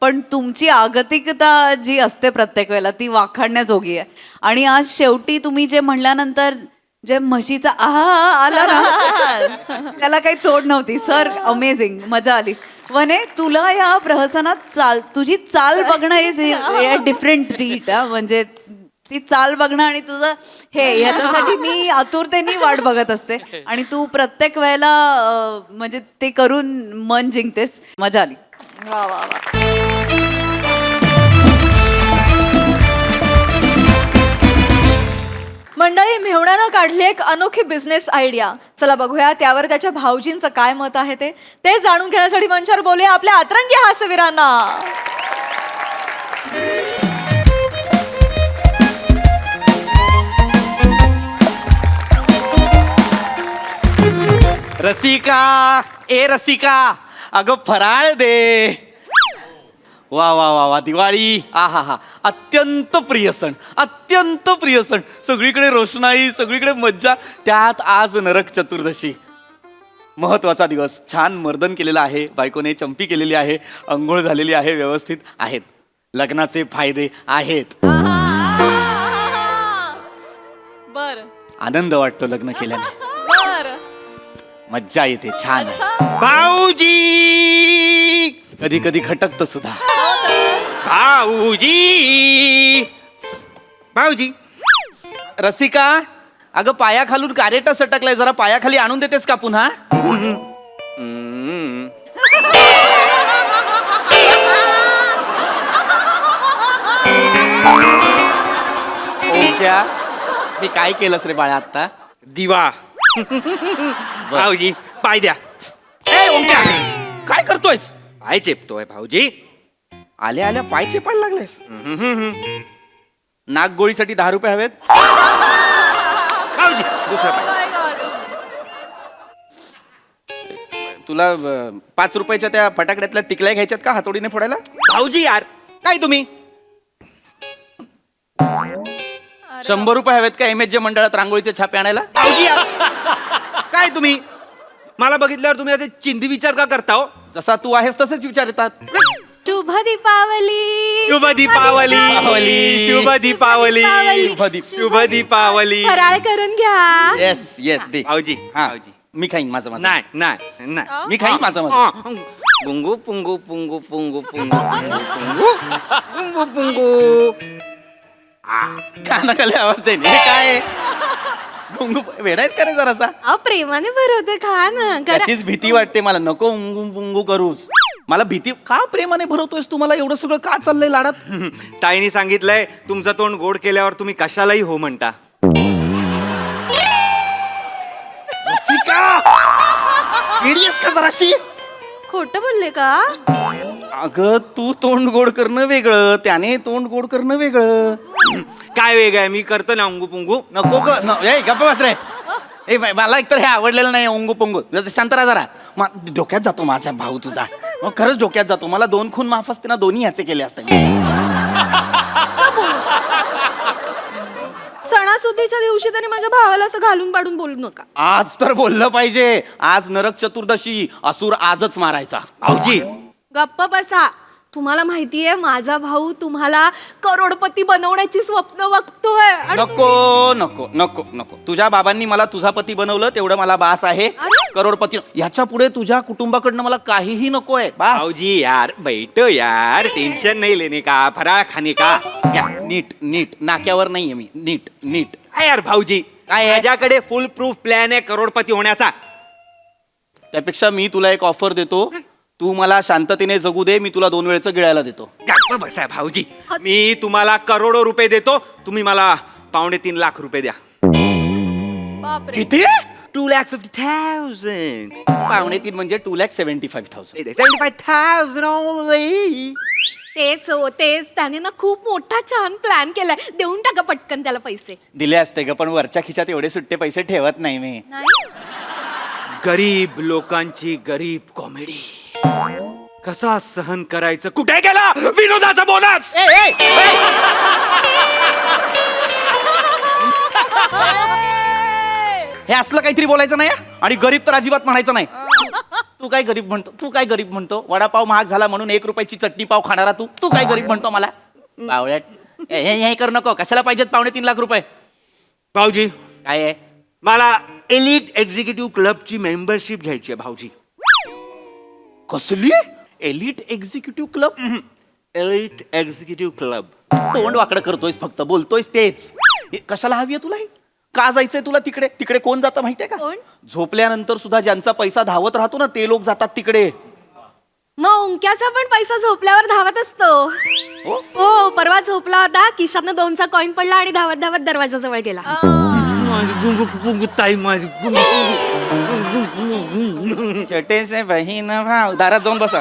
पण तुमची आगतिकता जी असते प्रत्येक वेळेला ती वाखाणण्याजोगी आहे. आणि आज शेवटी तुम्ही जे म्हणल्यानंतर जे म्हशीचा आला ना, त्याला काही तोड नव्हती. सर अमेझिंग, मजा आली. वने, तुला या प्रहसनात तुझी चाल बघणं इज डिफरंट ट्रीट. म्हणजे ती चाल बघणं आणि तुझं हे, ह्याच्यासाठी मी आतुरतेने वाट बघत असते. आणि तू प्रत्येक वेळेला म्हणजे ते करून मन जिंकतेस. मजा आली. वा वा वा. मंडळी, मेहुण्यानं काढली एक अनोखी बिझनेस आयडिया. चला बघूया त्यावर त्याच्या भाऊजींचं काय मत आहे ते जाणून घेण्यासाठी मंचावर बोलूया आपल्या अतरंगी हास्यवीरांना. रसिका, ए रसिका, अगं फराळ दे. वा वा वा वा, दिवाळी, आ हा हा, अत्यंत प्रिय सण, अत्यंत प्रिय सण. सगळीकडे रोषणाई, सगळीकडे मज्जा. त्यात आज नरक चतुर्दशी, महत्वाचा दिवस. छान मर्दन केलेलं आहे, बायकोने चंपी केलेली आहे, अंघोळ झालेली आहे, व्यवस्थित आहेत. लग्नाचे फायदे आहेत. बर आनंद वाटतो लग्न केल्याने, बर. मज्जा येते, छान आहे. भाऊजी, कधी कधी खटकत सुद्धा. भाऊजी, भाऊजी. रसिका, अगं पायाखालून कारेटा सटकलाय, जरा पायाखाली आणून देतेस का पुन्हा? ओंक्या, हे काय केलंस रे बाळा आता? दिवा. भाऊजी, पाय द्या. ए ओंक्या, काय करतोयस? पाय चेपतोय भाऊजी. आल्या आल्या पाय चेपायला लागलेस. नागगोळीसाठी 10 रुपये हवेत भाऊजी. दुसरा पाय. तुला 5 रुपयाच्या त्या फटाकड्यातल्या टिकल्या घ्यायच्यात का हातोडीने फोडायला? भाऊजी यार, काय तुम्ही? 100 रुपये हवेत का MHJ मंडळात रांगोळीचे छापे आणायला? भाऊजी यार, काय तुम्ही? मला बघितल्यावर तुम्ही असे चिंदी विचार का करता हो? जसा तू आहेस तसेच विचार येतात. शुभ दीपावली, शुभ दीपावली, शुभ दीपावली, शुभ दीपावली. फराळ करून घ्या. येस येस, दे भाऊजी. हा, मी खाईन माझं माझं. नाही नाही नाही, मी खाईन माझं माझं. पुंगू पुंगू पुंगू पुंगू पुंगू पुंगू पुंगू पुंगू. कानाखाली आवाज दे. काय पुंगू वेडायच का रे जरासा? प्रेमाने भरवते, खा ना. त्याचीच भीती वाटते मला. नको उंगू पुंगू करूस. मला भीती का प्रेमाने भरवतोयस तू मला एवढं सगळं का चाललंय लाडात? ताईने सांगितलंय तुमचं तोंड गोड केल्यावर तुम्ही कशालाही हो म्हणता. इडियस का जराशी? खोटं बोलले का? अगं तू तोंड गोड करणं वेगळं, त्याने तोंड गोड करणं वेगळं. काय वेगळं आहे, मी करतो ना अंगू पुंगू. नको गप्प बस रे. मला एकतर हे आवडलेलं नाही ओंगू पोंगू. शांत राहा जरा. डोक्यात जातो माझा भाऊ तुझा. खरंच डोक्यात जातो. मला 2 खून माफ असते ना, दोन्ही ह्याचे केले असते. सणासुदीच्या दिवशी तरी माझ्या भावाला असं घालून पाडून बोलू नका. आज तर बोललं पाहिजे. आज नरक चतुर्दशी, असुर आजच मारायचा. भाऊजी गप्प बसा. तुम्हाला माहितीये माझा भाऊ तुम्हाला करोडपती बनवण्याची स्वप्न बघतोय. आणि नको नको नको नको. तुझ्या बाबांनी मला तुझा पती बनवलं तेवढं मला बास आहे. करोडपती ह्याच्या पुढे तुझ्या कुटुंबाकडनं मला काहीही नकोय. बास. भाऊजी यार बैठो यार, टेंशन नाही लेने का, फराळ खाने का. नीट नीट नाक्यावर नाहीये मी. नीट नीट. काय यार भाऊजी, काय माझ्याकडे फुल प्रूफ प्लॅन आहे करोडपती होण्याचा. त्यापेक्षा मी तुला एक ऑफर देतो. तू मला शांततेने जगू दे. मी तुला 2 वेळचं गिळायला देतो. गप्प बसा भाऊजी, मी तुम्हाला करोडो रुपये देतो, तुम्ही मला 2.5 लाख रुपये द्या. बापरे. किती? 2,50,000. 2.5 म्हणजे 2,75,000. 75,000 only. तेच त्याने ना खूप मोठा छान प्लॅन केलाय. देऊन टाका पटकन त्याला पैसे. दिले असते ग, पण वरच्या खिशात एवढे सुट्टे पैसे ठेवत नाही मी. गरीब लोकांची गरीब कॉमेडी कसा सहन करायचं. कुठे गेला विनोदाचा बोनस? हे असलं काहीतरी बोलायचं नाही. आणि गरीब तर अजिबात म्हणायचं नाही. तू काय गरीब म्हणतो? तू काय गरीब म्हणतो? वडापाव महाग झाला म्हणून 1 रुपयाची चटणी पाव खाणारा तू. तू काय गरीब म्हणतो मला? बावळ्यात. हे करू नको. कशाला पाहिजेत 2.5 लाख रुपये? भाऊजी काय आहे? मला एलिट एक्झिक्युटिव्ह क्लबची मेंबरशिप घ्यायची आहे भाऊजी. कसली elite executive club? Elite executive club. तोंड वाकडं करतोयस फक्त, बोलतोयस तेच. कशाला हवी आहे तुला ही? का जायचंय तुला तिकडे? तिकडे कोण जातं माहितीये का? कोण? झोपल्यानंतर सुद्धा ज्यांचा पैसा धावत राहतो ना ते लोक जातात तिकडे. मग ओंक्याचा पण पैसा झोपल्यावर धावत असतो. हो, परवा झोपला होता, खिशातनं 2चा कॉईन पडला आणि धावत धावत दरवाजाजवळ गेला. ताई माझी छोटेसे बहीण भाऊ. दारात जाऊन बसा.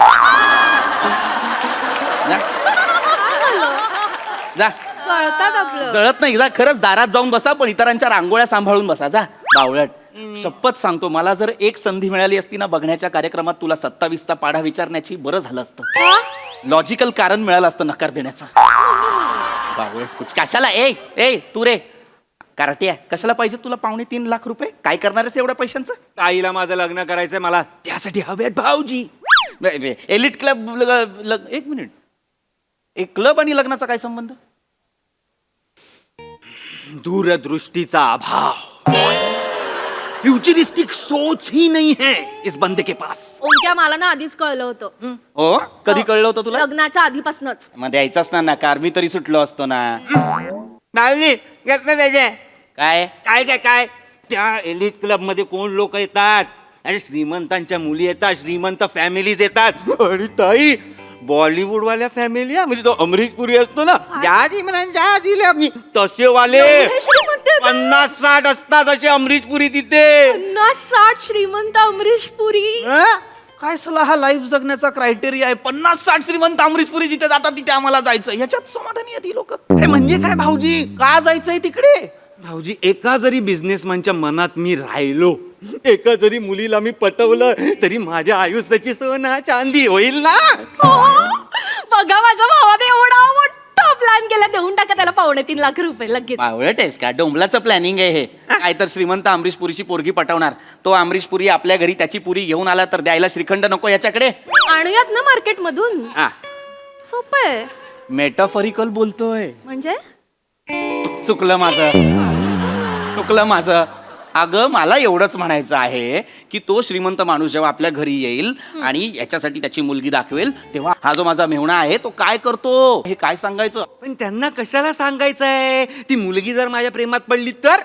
जा. कळतात आपलं. जळत नाही. जा खरंच दारात जाऊन बसा, पण इतरांच्या रांगोळ्या सांभाळून बसा. जा बावळट. शपथ सांगतो, मला जर एक संधी मिळाली असती ना बघण्याच्या कार्यक्रमात तुला 27चा पाढा विचारण्याची, बरं झालं असतं. लॉजिकल कारण मिळालं असतं नकार देण्याचं. बावळट कशाला? ए तू रे कार्ट्या, कशाला पाहिजे तुला 2.5 लाख रुपये? काय करणार आहेस एवढ्या पैशांचं? ताईला माझं लग्न करायचंय, मला त्यासाठी हवेत भाऊजी. Elite club. 1 मिनिट. एक क्लब आणि लग्नाचा काय संबंध? दूरदृष्टीचा अभाव, फ्युचरिस्टिक सोच ही नहीं है इस बंदे के पास. ओंक्या मला ना आधीच कळलं होतं. हो, कधी कळलं होतं तुला? लग्नाच्या आधीपासूनच. मग द्यायचाच ना नकार. मी तरी सुटलो असतो ना. काय काय काय काय काय त्या एलिट क्लब मध्ये कोण लोक येतात? अरे श्रीमंतांच्या मुली येतात, श्रीमंत फॅमिलीज येतात. आणि ताई बॉलिवूड वाल्या फॅमिली, म्हणजे तो अमरीश पुरी असतो ना, तसे वाले एवढे श्रीमंत आहेत? 50-60 असतात असे अमरीश पुरी तिथे. 50-60 श्रीमंत अमरीश पुरी. काय सला हा लाईफ जगण्याचा क्रायटेरिया आहे? 50-60 श्रीमंत अमरीशपुरी जिथे जातात तिथे आम्हाला जायचं. ह्याच्यात समाधानी आहेत ही लोक. म्हणजे काय भाऊजी? का जायचंय तिकडे? भाऊजी, एका जरी बिझनेसमॅनच्या मनात मी राहिलो, एका जरी मुलीला मी पटवलं, तरी माझ्या आयुष्याची सोना चांदी होईल ना. बघा माझ्या भावाने एवढा मोठा प्लॅन केला. देऊन टाका त्याला 2.5 लाख रुपये लगेच. बावळट आहेस का? डोंबलाचं प्लॅनिंग आहे हे. काय तर श्रीमंत अमरीश पुरीची पोरगी पटवणार. तो अमरीश पुरी आपल्या घरी त्याची पुरी घेऊन आला तर द्यायला श्रीखंड नको याच्याकडे? आणूयात ना मार्केट मधून. सोपं आहे. मेटाफॉरिकल बोलतोय. म्हणजे चुकलं माझं. अगं मला एवढंच म्हणायचं आहे की तो श्रीमंत माणूस जेव्हा आपल्या घरी येईल आणि याच्यासाठी त्याची मुलगी दाखवेल, तेव्हा हा जो माझा मेहुणा आहे तो काय करतो हे काय सांगायचं? पण त्यांना कशाला सांगायचंय? ती मुलगी जर माझ्या प्रेमात पडली तर?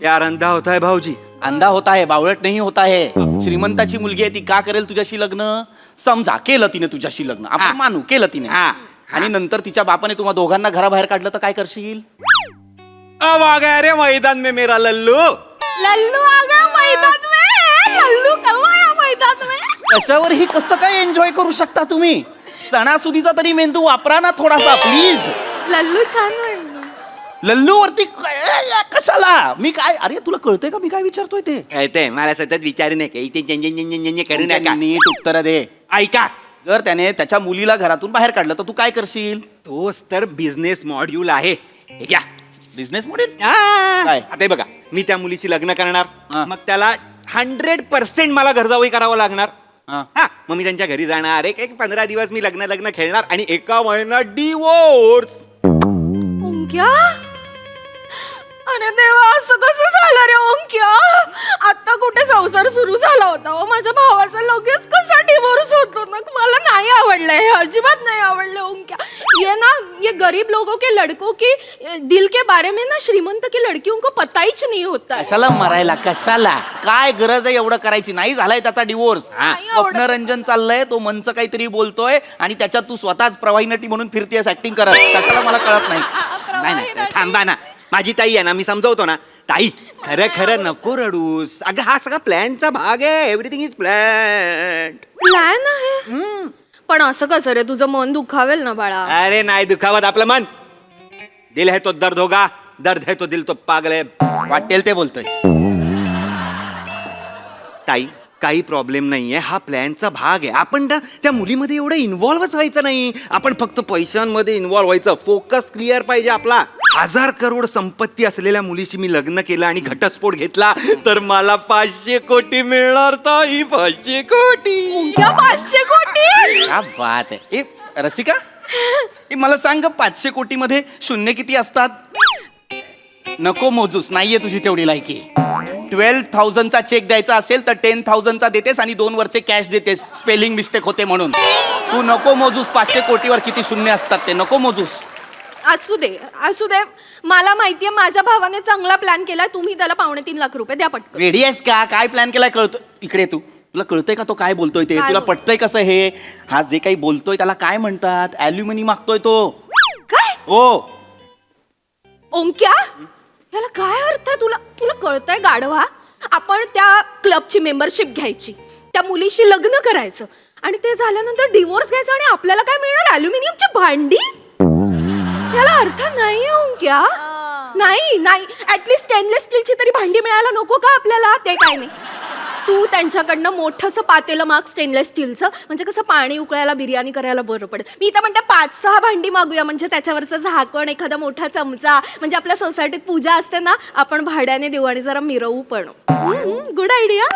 यार अंधा होताय भाऊजी. अंधा होता है बावळट नाही होता है. श्रीमंताची मुलगी आहे ती का करेल तुझ्याशी लग्न? समजा केलं तिने तुझ्याशी लग्न, आपण मानू केलं तिने, आणि नंतर तिच्या बापाने तुम्हा दोघांना घराबाहेर काढलं तर काय करशील? अब आ गया रे मैदान में मेरा लल्लू. लल्लू आ गया मैदान में. लल्लू कब आया मैदान में? कशावरही कसं काय एन्जॉय करू शकता तुम्ही? सणासुदीचा तरी मेंदू वापरा ना थोडासा प्लीज. लल्लू छान म्हणलं. लल्लू वरती कशाला? मी काय, अरे तुला कळतंय का मी काय विचारतोय ते? कळतंय मला सतत विचारू नका इथे करू नका. नीट उत्तर दे. ऐका, जर त्याने त्याच्या मुलीला घरातून बाहेर काढलं तर तू काय करशील? तोच तर बिझनेस मॉड्यूल आहे. हे घ्या. बिझनेस मॉडेल काय आता हे बघा, मी त्या मुलीशी लग्न करणार, मग त्याला 100% मला घरजावई करावं लागणार. हा, मग मी त्यांच्या घरी जाणार, एक 15 दिवस मी लग्न खेळणार आणि 1 महिना डिवोर्स. ओंक्या, अरे देवा, असं कसं झालं रे ओंक्या? आता कुठे संसार सुरू झाला होता हो माझ्या भावाचा, लगेच कसा डिवोर्स होतो ना? मला नाही आवडलं हे, अजिबात नाही आवडलं ओंक्या. ये ना, ये गरीब लोगों के लड़कों के दिल के बारे में ना श्रीमंत की लड़कियों को पता ही नहीं होता है. कशाला मरायला? कशाला? काय गरज आहे एवढं करायची? नाही झालाय त्याचा डिवोर्स. स्वप्नरंजन चाललंय, तो मंच काहीतरी बोलतोय आणि त्याच्यात तू स्वतःच प्रवाही नटी म्हणून फिरतेस ऍक्टिंग करत. कशाला मला कळत नाही. नाही, थांबा ना, माझी ताई आहे ना, मी समजवतो ना. ताई, खरं खरं नको रडूस. अगं हा सगळा प्लॅनचा भाग आहे. Everything is plan. प्लॅन आहे, पण असं कसं रे? तुझं मन दुखावेल ना बाळा. अरे नाही दुखावत आपलं मन. दिल है तो दर्द होगा, दर्द है तो दिल तो पागल है. वाटेल ते बोलतोय. ताई, काही प्रॉब्लेम नाहीये, हा प्लॅनचा भाग आहे. आपण ना त्या मुलीमध्ये एवढं इन्व्हॉल्वच व्हायचं नाही. आपण फक्त पैशांमध्ये इन्व्हॉल्व व्हायचं. फोकस क्लिअर पाहिजे आपला. 1000 करोड संपत्ती असलेल्या मुलीशी मी लग्न केलं आणि घटस्फोट घेतला तर मला 500 कोटी मिळणार. ताई, 500 कोटी. 500 कोटी? क्या बात आहे. ए रसिका, मला सांग, 500 कोटी मध्ये शून्य किती असतात? नको मोजूस, नाहीये तुझी तेवढी लायकी. 12,000चा चेक द्यायचा असेल तर 10,000चा देतेस आणि 2 वरचे कॅश देतेस, स्पेलिंग मिस्टेक होते म्हणून. तू नको मोजूस 500 कोटीवर किती शून्य असतात ते, नको मोजूस. असू दे, असू दे. मला माहितीये माझ्या भावाने चांगला प्लॅन केलाय. तुम्ही त्याला 2.5 लाख रुपये द्या पटकन. रेडी आहेस का? काय प्लॅन केलाय कळतो? इकडे तू, तुला कळतंय का तो काय बोलतोय ते? काय तुला बोल- पटतंय कसं हे? हा जे काही बोलतोय त्याला काय म्हणतात? ॲल्युमिनी मागतोय तो. काय हो. ओंक्या, याला काय अर्थ आहे? तुला कळतंय गाढवा? आपण त्या क्लबची मेंबरशिप घ्यायची, त्या मुलीशी लग्न करायचं आणि ते झाल्यानंतर डिवोर्स घ्यायचा आणि आपल्याला काय मिळणार? अल्युमिनियमची भांडी? याला अर्थ नाहीये ओंक्या. नाही नाही, ऍटलीस्ट स्टेनलेस स्टीलची तरी भांडी मिळायला नको का आपल्याला? ते काय नाही, तू त्यांच्याकडनं मोठंसं पातेलं माग स्टेनलेस स्टीलचं, म्हणजे कसं पाणी उकळायला, बिर्याणी करायला बरं पडेल. मी तर म्हणते 5-6 भांडी मागूया, म्हणजे त्याच्यावरचं झाकण, एखादा मोठा चमचा, म्हणजे आपल्या सोसायटीत पूजा असते ना, आपण भाड्याने देऊ आणि जरा मिरवू पण. Good idea.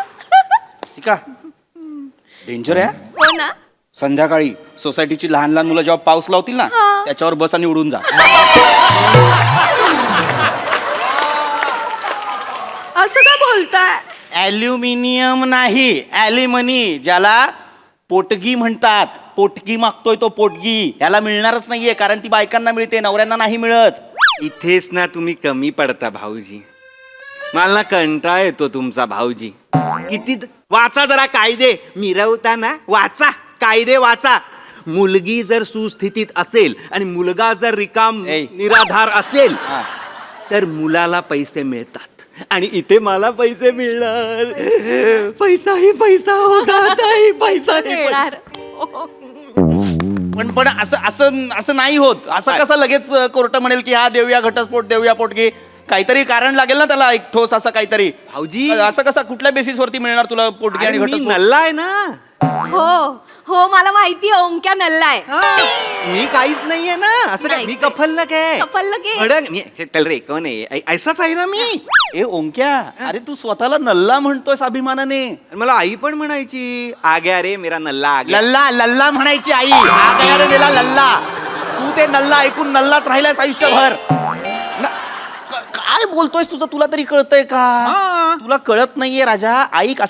शिका, डेंजर आहे. हो ना. संध्याकाळी सोसायटीची लहान लहान मुलं जेव्हा पाऊस लावतील ना, हा. त्याच्यावर बस आणि उडून जा. असं का बोलताय? ॲल्युमिनियम नाही, ॲल्युमिनी, ज्याला पोटगी म्हणतात. पोटगी मागतोय तो, पोटगी. याला मिळणारच नाहीये, कारण ती बायकांना मिळते, नवऱ्यांना नाही मिळत. इथेच ना तुम्ही कमी पडता भाऊजी. मला ना कंटाळा येतो तुमचा भाऊजी. किती वाचा जरा कायदे. मिरवताना वाचा कायदे, वाचा. मुलगी जर सुस्थितीत असेल आणि मुलगा जर रिकाम निराधार असेल तर मुलाला पैसे मिळतात आणि इथे मला पैसे मिळणार. पैसा ही पैसा होगा ताई, पैसा ही पैसा. मिळणार. पण असं असं असं नाही होत. असं कसं लगेच कोर्ट म्हणेल की हा देऊया घटस्फोट, देऊया पोटगी? काहीतरी कारण लागेल ना त्याला, एक ठोस असं काहीतरी. भाऊजी, असं कसं कुठल्या बेसिस वरती मिळणार तुला पोटगी आणि मी घटस्फोट? नल्ला आहे ना. हो हो, मला माहितीये ओंक्या नल्ला आहे. मी काहीच नाहीये ना. असं काय, मी कफल्लक आहे. कफल्लक आहे. भडंग. मी चल रे, कोण आहे? ऐसाच आहे ना मी. ए ओंक्या, अरे तू स्वतःला नल्ला म्हणतोयस अभिमानाने. मला आई पण म्हणायची, आ गया रे मेरा नल्ला, आ गया. लल्ला लल्ला म्हणायची आई. आ गया रे मेरा लल्ला. तू ते नल्ला ऐकून नल्लाच राहिलास आयुष्यभर. काय बोलतोयस? तुला तरी कळतंय का? तुला कळत नाहीये राजा. ऐक,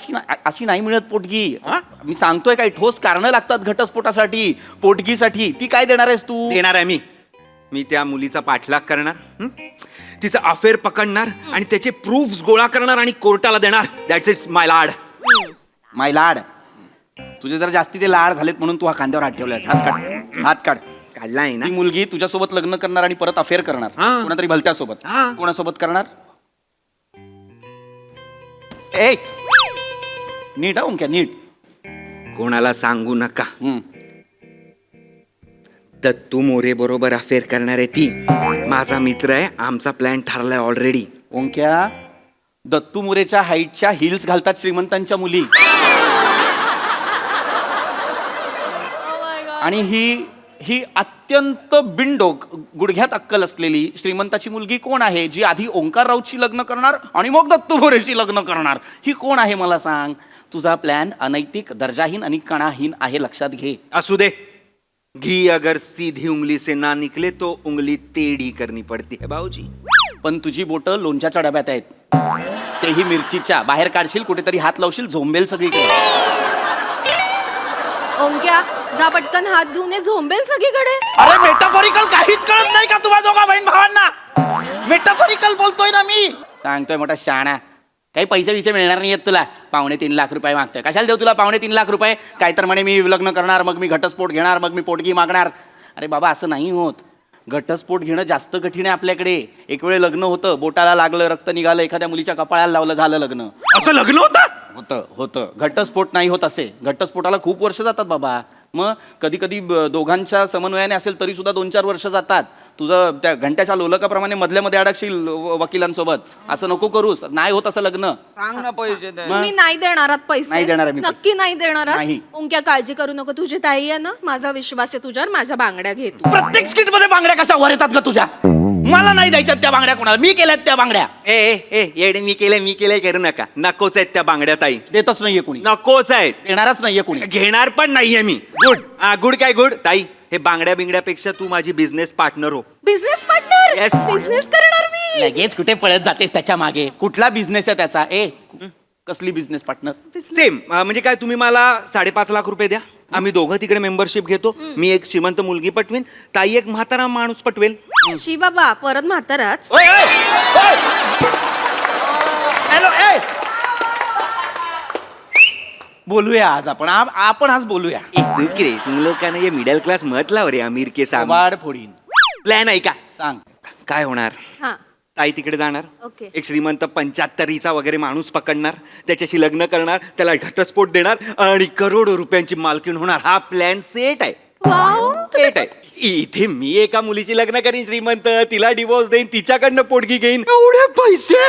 अशी नाही मिळत पोटगी. मी सांगतोय, काही ठोस कारणं लागतात घटस्फोटासाठी, पोटगीसाठी. ती काय देणार आहेस तू? देणार आहे मी त्या मुलीचा पाठलाग करणार. तिचं अफेअर पकडणार आणि त्याचे प्रूफ्स गोळा करणार आणि कोर्टाला देणार. दॅट्स इट्स माय लाड. माय लाड, तुझे जर जास्तीचे लाड झालेत म्हणून तू हा खांद्यावर हात ठेवलाय. हात काढ, हात काढ. काढलाय ना. ती मुलगी तुझ्यासोबत लग्न करणार आणि परत अफेअर करणार हा. कोणातरी भलत्यासोबत. हा. कोणासोबत करणार? ए नीट हा ओंक्या, नीट. कोणाला सांगू नका. दत्तू मोरे बरोबर अफेअर करणार आहे ती. माझा मित्र आहे, आमचा प्लॅन ठरलाय ऑलरेडी. ओंक्या, दत्तू मोरेच्या हाईटच्या हिल्स घालतात श्रीमंतांच्या मुली. आणि ही अत्यंत बिनडोक, गुडघ्यात अक्कल असलेली श्रीमंताची मुलगी कोण आहे जी आधी ओंकार राऊतशी लग्न करणार आणि मग दत्तू मोरेशी लग्न करणार? ही कोण आहे मला सांग. तुझा प्लॅन अनैतिक, दर्जाहीन आणि कणाहीन आहे, लक्षात घे. असू दे. घी अगर सीधी उंगली से ना निकले तो उंगली टेढ़ी करनी पड़ती है भाऊजी. पण तुझी बोटं लोणच्याच्या डब्यात आहेत, तेही मिरचीच्या. बाहेर काढशील, कुठेतरी हात लावशील, झोंबेल सगळीकडे. ओंक्या, जा पटकन हात धुवून झोंबेल सगळीकडे. अरे मेटाफॉरिकल काहीच कळत नाही का तुम्हा दोघा बहीण भावांना? मेटाफॉरिकल बोलतोय ना मी. सांगतोय मोठा शाणा. काही पैसे मिळणार नाहीयेत तुला. 2.5 लाख रुपये मागतोय. कशाला देऊ तुला 2.5 लाख रुपये? काय तर म्हणे मी लग्न करणार, मग मी घटस्फोट घेणार, मग मी पोटगी मागणार. अरे बाबा, असं नाही होत. घटस्फोट घेणं जास्त कठीण आहे आपल्याकडे. एक वेळ लग्न होतं, बोटाला लागलं, रक्त निघालं, एखाद्या मुलीच्या कपाळाला लावलं, झालं लग्न. असं लग्न होतं? होतं. घटस्फोट नाही होत असे. घटस्फोटाला खूप वर्ष जातात बाबा. मग कधी कधी दोघांच्या समन्वयाने असेल तरी सुद्धा 2-4 वर्ष जातात. तुझं त्या घंट्याच्या लोलकाप्रमाणे मधल्या अडकशील वकिलांसोबत. असं नको करूस. नाही होत असं लग्न. सांग ना पैसे. तुम्ही नाही देणार आहात पैसे? नाही देणार आहे मी पैसे. नक्की नाही देणार आहात? नाही. ओंक्या, काळजी करू नको. तुझी ताई आहे ना, माझा विश्वास आहे तुझ्यावर. माझ्या बांगड्या घे तू. प्रत्येक स्किट मध्ये बांगड्या कशा वर येतात का तुझ्या? मला नाही द्यायच्यात त्या बांगड्या कोणाला. मी केल्यात त्या बांगड्या. ए येडे, मी केलंय करू नका. नकोच आहेत त्या बांगड्या ताई. देतच नाहीये कोणी. नकोच आहेत. देणारच नाहीये कोणी. घेणार पण नाहीये मी. गुड. गुड काय गुड ताई. हे बांगड्या बिंगड्यापेक्षा तू माझी बिझनेस पार्टनर हो. Business partner? Yes. बिझनेस करणार मी. लगेच कुठे पळत जातेस त्याच्या मागे? कुठला बिझनेस आहे त्याचा? कसली बिझनेस पार्टनर? सेम. म्हणजे काय, तुम्ही मला 5.5 लाख रुपये द्या. आम्ही दोघं तिकडे मेंबरशिप घेतो. मी एक श्रीमंत मुलगी पटवेन, ताई एक म्हातारा माणूस पटवेल. शी बाबा, परत म्हाताराच. हॅलो, बोलूया आज आपण आज बोलूया. रे तुम लोकांना ये मिडल क्लास मत लाव रे. अमीर के सामने वाढ फोडीन. प्लॅन ऐका. सांग काय होणार. हा. ताई तिकडे जाणार, ओके. एक श्रीमंत 75चा वगैरे माणूस पकडणार, त्याच्याशी लग्न करणार, त्याला घटस्फोट देणार आणि करोडो रुपयांची मालकीण होणार. हा प्लॅन सेट आहे. वाव. सेट आहे. इथे मी एका मुलीची लग्न करीन श्रीमंत, तिला डिवोर्स देईन, तिच्याकडनं पोटगी घेईन. एवढे पैसे,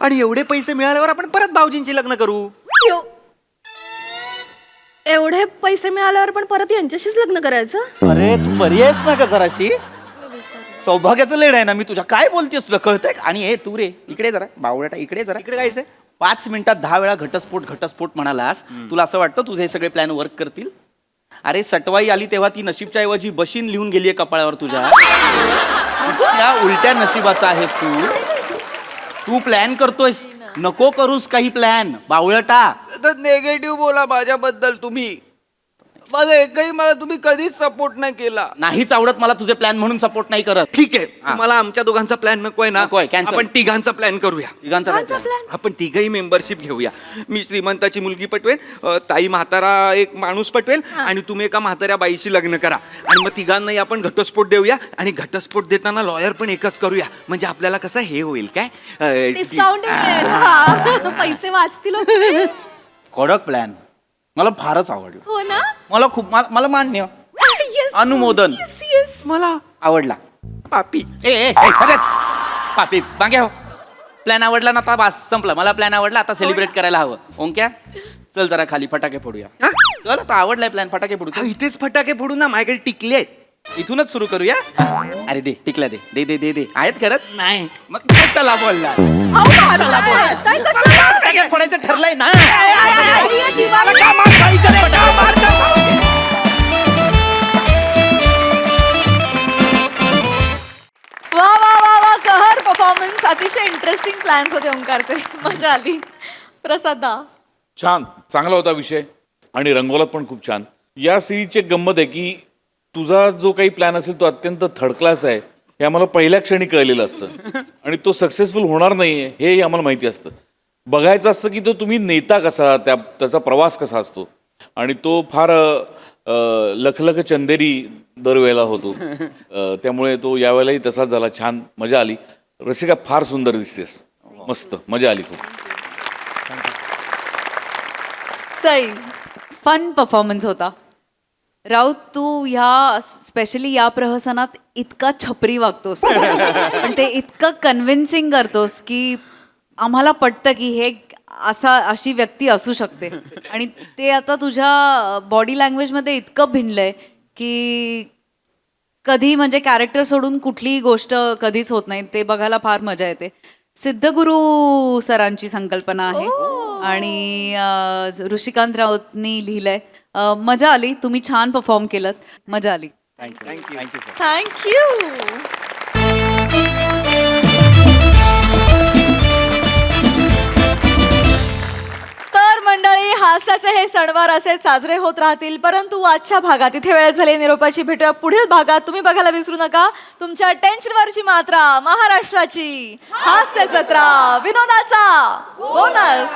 आणि एवढे पैसे मिळाल्यावर आपण परत भाऊजींची लग्न करू. एवढे पैसे मिळाल्यावर पण परत यांच्याशीच लग्न करायचं? अरे तू बरी आहेस ना का जराशी? सौभाग्याचं लेड आहे ना मी तुझ्या. काय बोलतेस, तुला कळतंय? आणि तू रे इकडे जरा, बावळटा इकडे जरा. इकडे जायचंय. 5 मिनिटात 10 वेळा घटस्फोट म्हणालास. तुला असं वाटतं तुझे हे सगळे प्लॅन वर्क करतील? अरे सटवाई आली तेव्हा ती नशीबच्या ऐवजी बशीन लिहून गेलीये कपाळावर तुझ्या. त्या उलट्या नशिबाचा आहेस तू प्लॅन करतोयस. नको करूस काही प्लॅन, बावळटा. नेगेटिव्ह बोला माझ्याबद्दल तुम्ही. माझं एकही मला तुम्ही कधीच सपोर्ट नाही केला. नाहीच आवडत मला तुझे प्लॅन म्हणून सपोर्ट नाही करत. ठीक आहे, तुम्हाला आमच्या दोघांचा प्लॅन नकोय ना? नकोय, cancel. आपण तिघांचा प्लॅन करूया. तिघांचा plan. आपण तिघही मेंबरशिप घेऊया. मी श्रीमंताची मुलगी पटवेन, ताई म्हातारा एक माणूस पटवेल, आणि तुम्ही एका म्हाताऱ्या बाईशी लग्न करा. आणि मग तिघांनाही आपण घटस्फोट देऊया, आणि घटस्फोट देताना लॉयर पण एकच करूया. म्हणजे आपल्याला कसं हे होईल काय, डिस्काउंट मिळेल. हा. पैसे वाचतील. होते. कडक प्लॅन. मला फारच आवडलं. हो ना? मला खूप मला मान्य. Yes. अनुमोदन. Yes, yes. मला आवडला. पापी. पापी बांग्या हो. प्लॅन आवडला ना, आता बस संपला. मला प्लॅन आवडला, आता सेलिब्रेट करायला हवं. ओंक्या, चल जरा खाली फटाके फोडूया. हा? चल, आता आवडलाय प्लॅन, फटाके फोडू. चल. इथेच फटाके फोडू ना, माझ्याकडे टिकले आहेत. इथूनच सुरू करूया. अरे दे टिकला, दे दे दे दे. आहेत खरंच? नाही मग कशाला बोलला? अहो, मारताय. काय कशाला? फटाके फोडायचं ठरलंय ना. अरे, या दिवाळी- वा वा वा वा, कहर परफॉर्मन्स. अतिशय इंटरेस्टिंग प्लॅन्स होते ओंकारचे. मजा आली. प्रसादा, छान, चांगला होता विषय आणि रंगवलात पण खूप छान. या सिरीजची एक गंमत आहे की तुझा जो काही प्लॅन असेल तो अत्यंत थर्ड क्लास आहे हे हे आम्हाला पहिल्या क्षणी कळलेलं असतं आणि तो सक्सेसफुल होणार नाही हेही आम्हाला माहिती असतं. बघायचं असतं की तो तुम्ही नेता कसा, त्याचा प्रवास कसा असतो आणि तो फार लखलख चंदेरी दरवेळेला होतो. त्यामुळे तो यावेळेलाही तसाच झाला. छान मजा आली. रसिका फार सुंदर दिसतेस. मस्त मजा आली खूप. सई फन परफॉर्मन्स होता. राऊत तू ह्या स्पेशली या प्रहसनात इतका छपरी वागतोस पण ते इतकं कन्व्हिन्सिंग करतोस की आम्हाला पटतं की हे अशी व्यक्ती असू शकते आणि ते आता तुझ्या बॉडी लँग्वेजमध्ये इतकं भिनलंय की कधी म्हणजे कॅरेक्टर सोडून कुठलीही गोष्ट कधीच होत नाही. ते बघायला फार मजा येते. सिद्धगुरू सरांची संकल्पना आहे आणि ऋषिकांत राऊतनी लिहिलंय. मजा आली. तुम्ही छान परफॉर्म केलं. मजा आली. थँक्यू. तर मंडळी, हास्याचे हे सणवार असेच साजरे होत राहतील. परंतु आजच्या भागात इथे वेळ झाली निरोपाची. भेटूया पुढील भागात. तुम्ही बघायला विसरू नका तुमच्या टेन्शनवरची मात्रा, महाराष्ट्राची हास्य जत्रा, विनोदाचा बोनस.